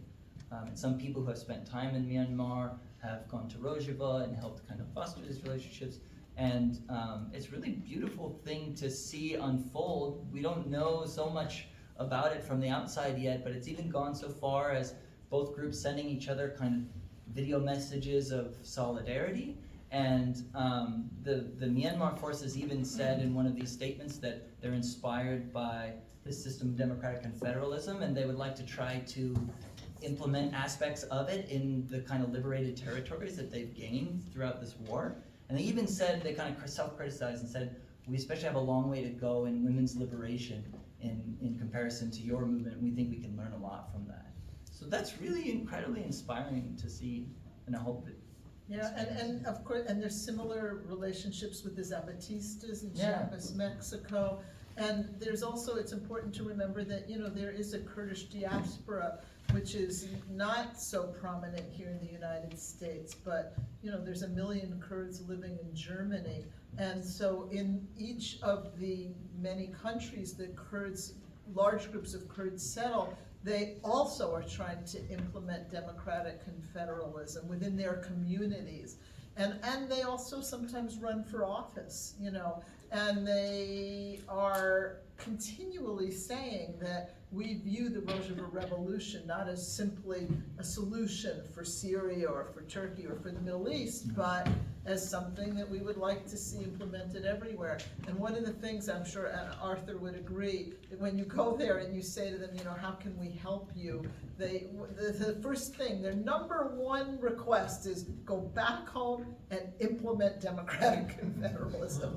And some people who have spent time in Myanmar have gone to Rojava and helped kind of foster these relationships. And it's really a beautiful thing to see unfold. We don't know so much about it from the outside yet, but it's even gone so far as both groups sending each other kind of video messages of solidarity. And the Myanmar forces even said in one of these statements that they're inspired by the system of democratic confederalism, and they would like to try to implement aspects of it in the kind of liberated territories that they've gained throughout this war. And they even said, they kind of self-criticized and said, we especially have a long way to go in women's liberation in comparison to your movement. We think we can learn a lot from that. So that's really incredibly inspiring to see, and I hope it. Yeah, and of course, and there's similar relationships with the Zapatistas in Chiapas, Mexico. And there's also, it's important to remember that, there is a Kurdish diaspora, which is not so prominent here in the United States, but, there's 1 million Kurds living in Germany. And so in each of the many countries that large groups of Kurds settle, they also are trying to implement democratic confederalism within their communities. And they also sometimes run for office, and they are continually saying that we view the Rojava Revolution not as simply a solution for Syria or for Turkey or for the Middle East, but as something that we would like to see implemented everywhere. And one of the things I'm sure Arthur would agree, that when you go there and you say to them, how can we help you? The first thing, their number one request is go back home and implement democratic confederalism.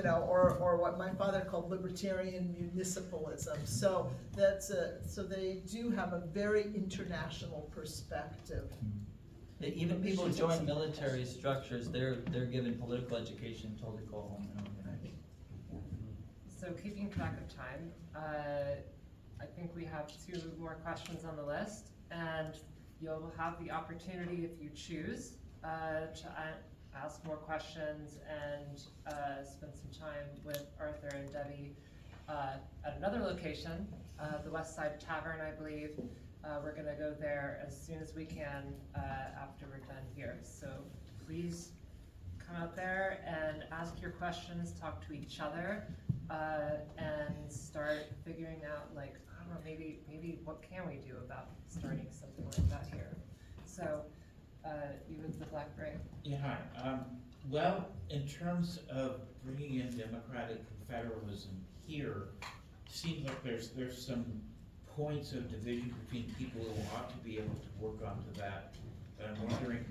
Or what my father called libertarian municipalism. So so they do have a very international perspective. Even people who join military structures, they're given political education, told to go home and organize. So keeping track of time, I think we have 2 more questions on the list, and you'll have the opportunity, if you choose, to ask more questions and spend some time with Arthur and Debbie at another location, the West Side Tavern, I believe. We're going to go there as soon as we can after we're done here. So please come out there and ask your questions, talk to each other, and start figuring out, I don't know, maybe what can we do about starting something like that here. So you with the black brain. Yeah, hi. Well, in terms of bringing in democratic confederalism here, seems like there's some points of division between people who ought to be able to work onto that. And I'm wondering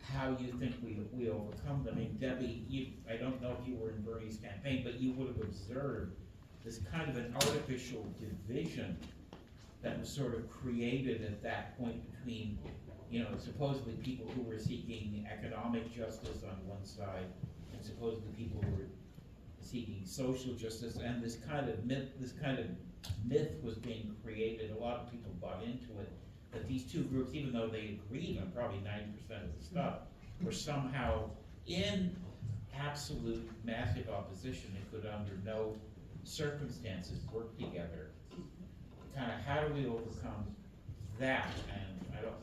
how you think we overcome them. I mean, Debbie, I don't know if you were in Bernie's campaign, but you would have observed this kind of an artificial division that was sort of created at that point between, supposedly people who were seeking economic justice on one side and supposedly people who were seeking social justice, and this kind of myth was being created. A lot of people bought into it, that these two groups, even though they agreed on probably 90% of the stuff, were somehow in absolute massive opposition and could under no circumstances work together. Kind of how do we overcome that? And I don't,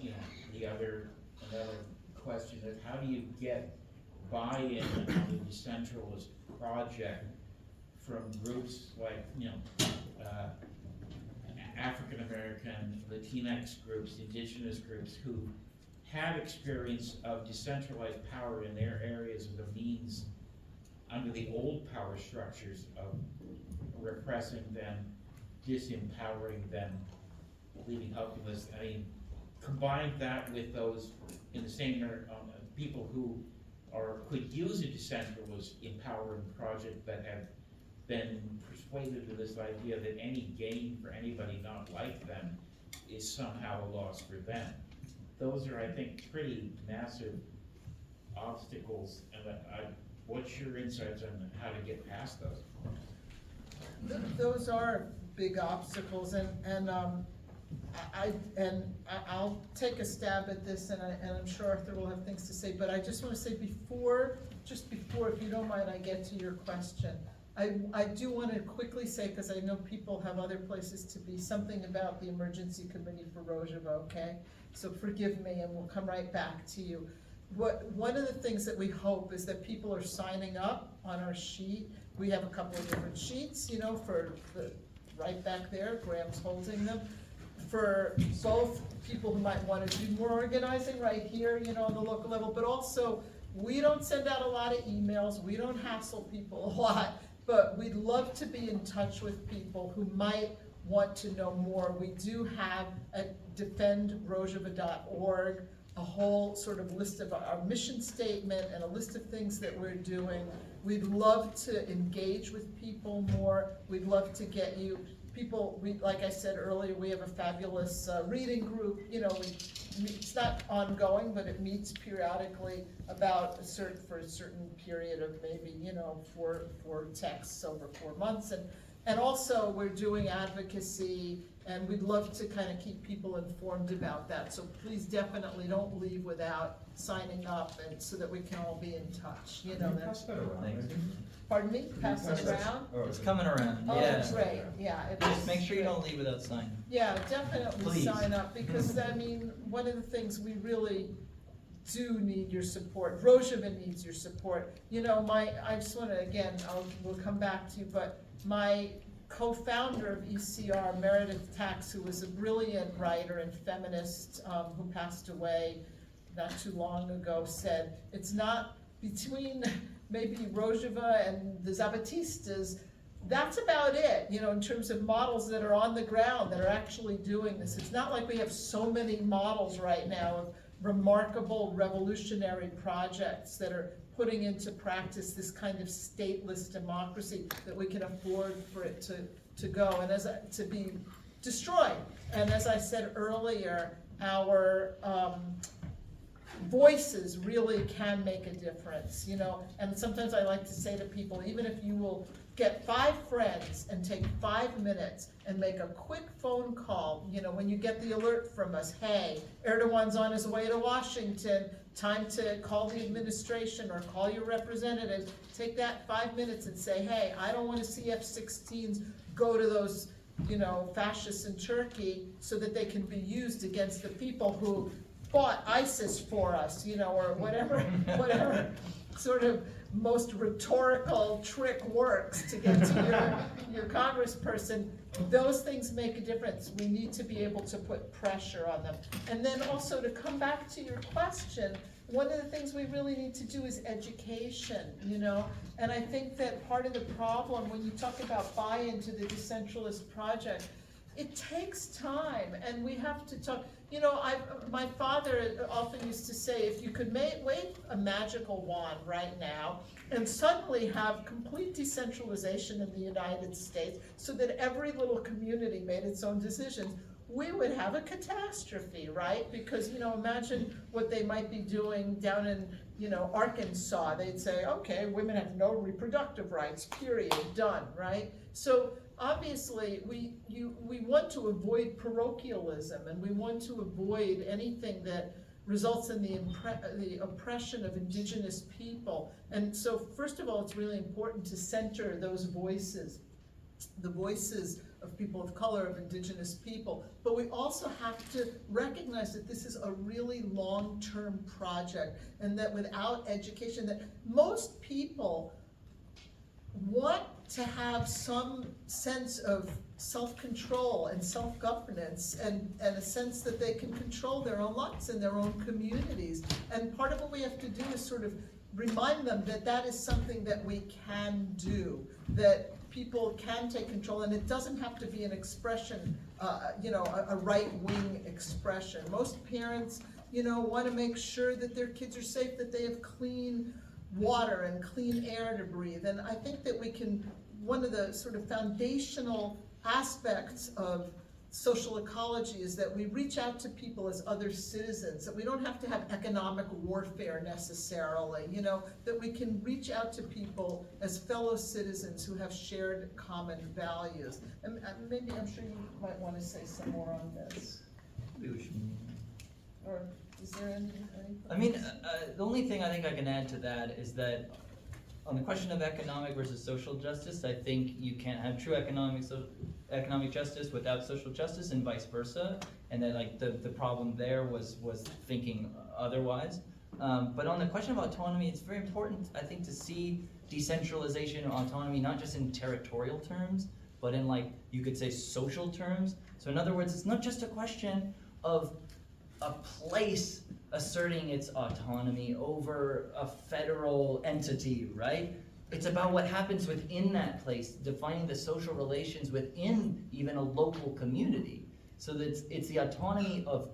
another question is, how do you get buy-in on the decentralist project from groups like, African American, Latinx groups, indigenous groups who have experience of decentralized power in their areas of the means under the old power structures of repressing them, disempowering them, leaving helpless. I mean, combine that with those in the same people who could use a decentralized empowering project but have been persuaded to this idea that any gain for anybody not like them is somehow a loss for them. Those are, I think, pretty massive obstacles, and what's your insights on how to get past those? Those are big obstacles, and I'll take a stab at this, and I'm sure Arthur will have things to say, but I just want to say before, if you don't mind, I get to your question. I do want to quickly say, because I know people have other places to be, something about the Emergency Committee for Rojava, okay? So forgive me, and we'll come right back to you. One of the things that we hope is that people are signing up on our sheet. We have a couple of different sheets, for the, right back there, Graham's holding them, for both people who might want to do more organizing right here, on the local level, but also we don't send out a lot of emails, we don't hassle people a lot, but we'd love to be in touch with people who might want to know more. We do have at defendrojava.org a whole sort of list of our mission statement and a list of things that we're doing. We'd love to engage with people more. We'd love to get you people, like I said earlier, we have a fabulous reading group. It's not ongoing, but it meets periodically about for a certain period of maybe, for texts over 4 months. And also we're doing advocacy, and we'd love to kind of keep people informed about that. So please definitely don't leave without signing up, and so that we can all be in touch. That's, Thanks. pardon me, pass it around. It's coming around, Oh, yeah. great, yeah. Just make sure you don't leave without signing. Yeah, definitely Please. sign up, because one of the things we really do need your support. Rojava needs your support. I just want to, again, we'll come back to you, but my co-founder of ECR, Meredith Tax, who was a brilliant writer and feminist who passed away not too long ago, said, it's not between maybe Rojava and the Zapatistas, that's about it, in terms of models that are on the ground, that are actually doing this. It's not like we have so many models right now of remarkable revolutionary projects that are putting into practice this kind of stateless democracy that we can afford for it to go and to be destroyed. And as I said earlier, our voices really can make a difference, and sometimes I like to say to people, even if you will get 5 friends and take 5 minutes and make a quick phone call, when you get the alert from us, hey, Erdogan's on his way to Washington, time to call the administration or call your representatives, take that 5 minutes and say, hey, I don't want to see F-16s go to those, fascists in Turkey, so that they can be used against the people who fought ISIS for us, or whatever sort of most rhetorical trick works to get to your congressperson. Those things make a difference. We need to be able to put pressure on them. And then also, to come back to your question, one of the things we really need to do is education, and I think that part of the problem when you talk about buy-in to the decentralist project, it takes time, and we have to talk. My father often used to say, if you could wave a magical wand right now and suddenly have complete decentralization in the United States so that every little community made its own decisions, we would have a catastrophe, right? Because, imagine what they might be doing down in, Arkansas. They'd say, okay, women have no reproductive rights, period, done, right? So obviously, we want to avoid parochialism, and we want to avoid anything that results in the oppression of indigenous people. And so, first of all, it's really important to center those voices, the voices of people of color, of indigenous people. But we also have to recognize that this is a really long-term project, and that without education, that most people want to have some sense of self-control and self-governance, and a sense that they can control their own lives and their own communities. And part of what we have to do is sort of remind them that that is something that we can do, that people can take control, and it doesn't have to be an expression, a right-wing expression. Most parents, want to make sure that their kids are safe, that they have clean water and clean air to breathe. And I think that one of the sort of foundational aspects of social ecology is that we reach out to people as other citizens, that we don't have to have economic warfare necessarily, that we can reach out to people as fellow citizens who have shared common values. And maybe, I'm sure you might want to say some more on this. Maybe we should. Or is there anything? I mean, the only thing I think I can add to that is that on the question of economic versus social justice, I think you can't have true economic justice without social justice, and vice versa. And then, like, the problem there was thinking otherwise. But on the question of autonomy, it's very important, I think, to see decentralization and autonomy not just in territorial terms, but in, like, you could say social terms. So in other words, it's not just a question of a place asserting its autonomy over a federal entity, right? It's about what happens within that place, defining the social relations within even a local community. So that it's the autonomy of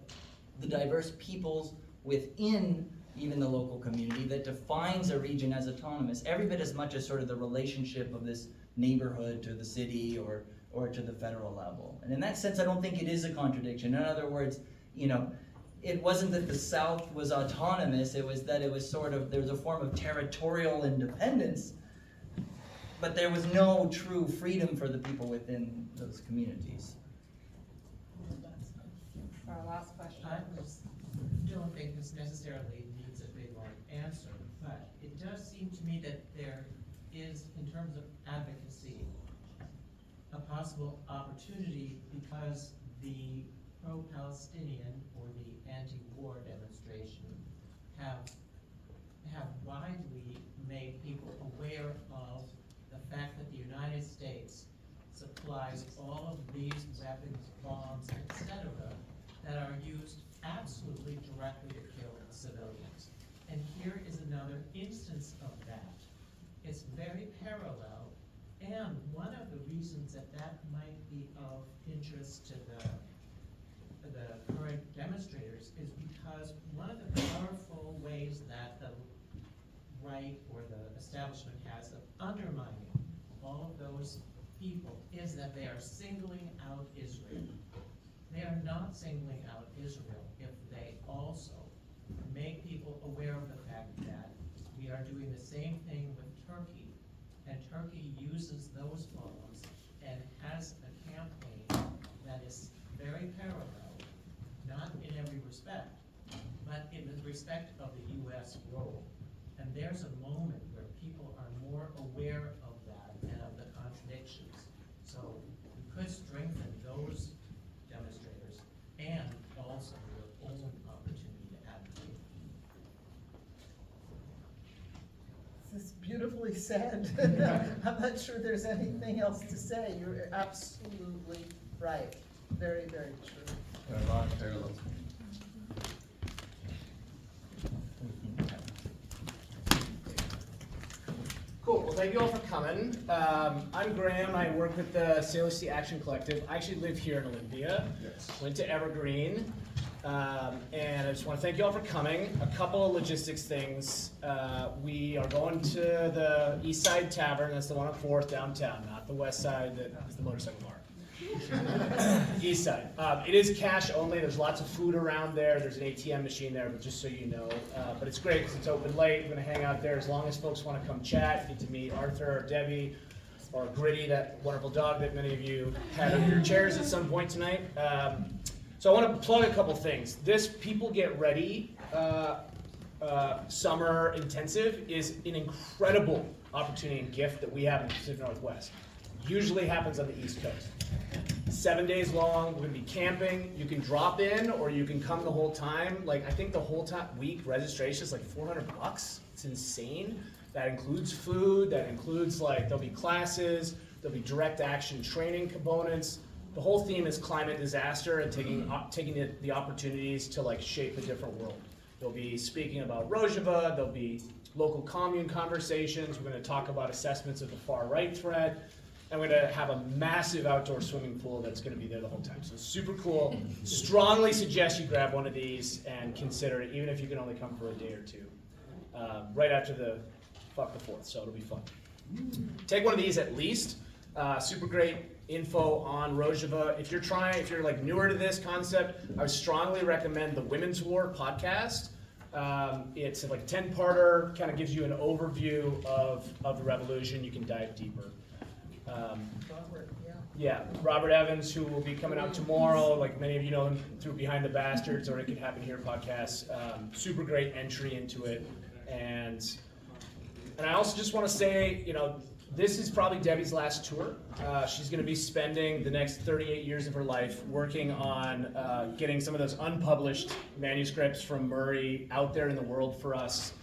the diverse peoples within even the local community that defines a region as autonomous, every bit as much as sort of the relationship of this neighborhood to the city or to the federal level. And in that sense, I don't think it is a contradiction. In other words, it wasn't that the South was autonomous, it was that there was a form of territorial independence, but there was no true freedom for the people within those communities. Our last question. I don't think this necessarily needs a big long answer, but it does seem to me that there is, in terms of advocacy, a possible opportunity because the pro-Palestinian or the anti-war demonstration have widely made people aware of the fact that the United States supplies all of these weapons, bombs, etc., that are used absolutely directly to kill civilians. And here is another instance of that. It's very parallel, and one of the reasons that might be of interest to the current demonstrators is because one of the powerful ways that the right or the establishment has of undermining all of those people is that they are singling out Israel. They are not singling out Israel if they also make people aware of the fact that we are doing the same thing with Turkey, and Turkey uses those bombs and has a campaign that is very parallel, not in every respect, but in the respect of the U.S. role. And there's a moment where people are more aware of that and of the contradictions. So we could strengthen those demonstrators and also your own opportunity to advocate. This is beautifully said. I'm not sure there's anything else to say. You're absolutely right. Very, very true. There are a lot of parallels. Cool, well thank you all for coming. I'm Graham, I work with the Sailor Sea Action Collective. I actually live here in Olympia. Yes. Went to Evergreen. And I just want to thank you all for coming. A couple of logistics things. We are going to the East Side Tavern, that's the one on 4th downtown, not the West Side that is the motorcycle bar. East Side. It is cash only. There's lots of food around there. There's an ATM machine there, but just so you know. But it's great because it's open late. We're going to hang out there as long as folks want to come chat, get to meet Arthur or Debbie or Gritty, that wonderful dog that many of you had under your chairs at some point tonight. So I want to plug a couple things. This People Get Ready summer intensive is an incredible opportunity and gift that we have in the Pacific Northwest. Usually happens on the East Coast. 7 days long. We're gonna be camping. You can drop in or you can come the whole time. Like, I think the whole week registration is like $400. It's insane. That includes food, that includes like, there'll be classes, there'll be direct action training components. The whole theme is climate disaster and taking the opportunities to like shape a different world. They'll be speaking about Rojava, there'll be local commune conversations, we're gonna talk about assessments of the far right threat, and we're gonna have a massive outdoor swimming pool that's gonna be there the whole time. So super cool. Strongly suggest you grab one of these and consider it, even if you can only come for a day or two. Right after the 4th, so it'll be fun. Take one of these at least. Super great info on Rojava. If you're like newer to this concept, I would strongly recommend the Women's War podcast. It's like a 10-parter, kind of gives you an overview of the revolution. You can dive deeper. Robert Evans, who will be coming out tomorrow, like many of you know him through Behind the Bastards or It Could Happen Here podcast. Super great entry into it. And I also just want to say, you know, this is probably Debbie's last tour. She's going to be spending the next 38 years of her life working on getting some of those unpublished manuscripts from Murray out there in the world for us.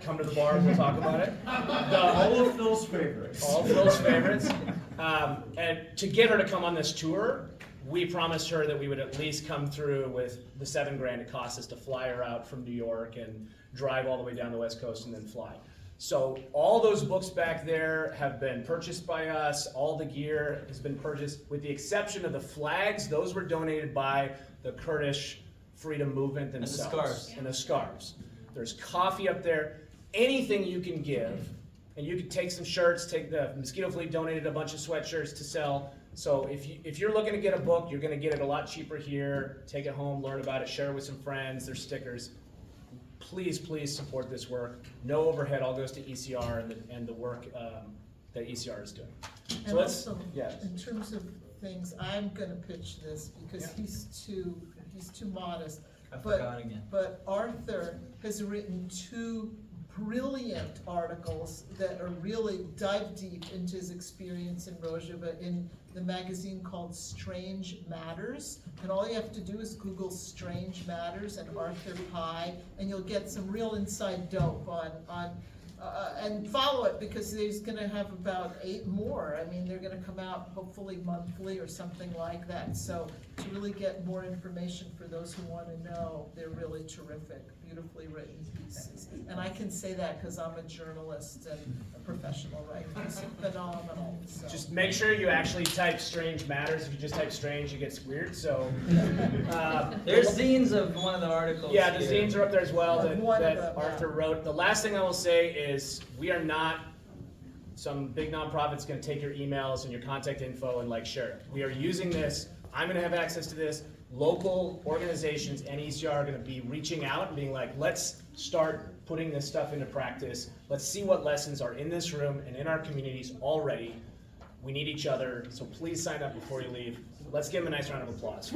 Come to the bar, we'll talk about it. All of Phil's favorites. All of Phil's favorites. And to get her to come on this tour, we promised her that we would at least come through with the $7,000 it cost us to fly her out from New York and drive all the way down the West Coast and then fly. So all those books back there have been purchased by us. All the gear has been purchased, with the exception of the flags. Those were donated by the Kurdish freedom movement themselves. And the scarves. There's coffee up there. Anything you can give, and you can take some shirts. Take the Mosquito Fleet donated a bunch of sweatshirts to sell. So if you're looking to get a book, you're going to get it a lot cheaper here. Take it home, learn about it, share it with some friends. There's stickers. Please support this work. No overhead, all goes to ECR and the work that ECR is doing. And So let's, also, yeah. in terms of things, I'm gonna pitch this because he's too modest. I forgot again. But Arthur has written 2 brilliant articles that are really dive deep into his experience in Rojava in the magazine called Strange Matters. And all you have to do is Google Strange Matters and Arthur Pye, and you'll get some real inside dope on and follow it, because he's gonna have about 8 more. I mean, they're gonna come out hopefully monthly or something like that. So to really get more information for those who wanna know, they're really terrific, beautifully written pieces. And I can say that because I'm a journalist and a professional writer. It's phenomenal, so. Just make sure you actually type Strange Matters. If you just type strange, it gets weird, so. There's zines of one of the articles. Yeah, the here. zines are up there as well One of that them, Arthur wrote. The last thing I will say is we are not some big nonprofit's gonna take your emails and your contact info and like share it. We are using this. I'm gonna have access to this. Local organizations and ECR are gonna be reaching out and being like, let's start putting this stuff into practice. Let's see what lessons are in this room and in our communities already. We need each other, so please sign up before you leave. Let's give them a nice round of applause.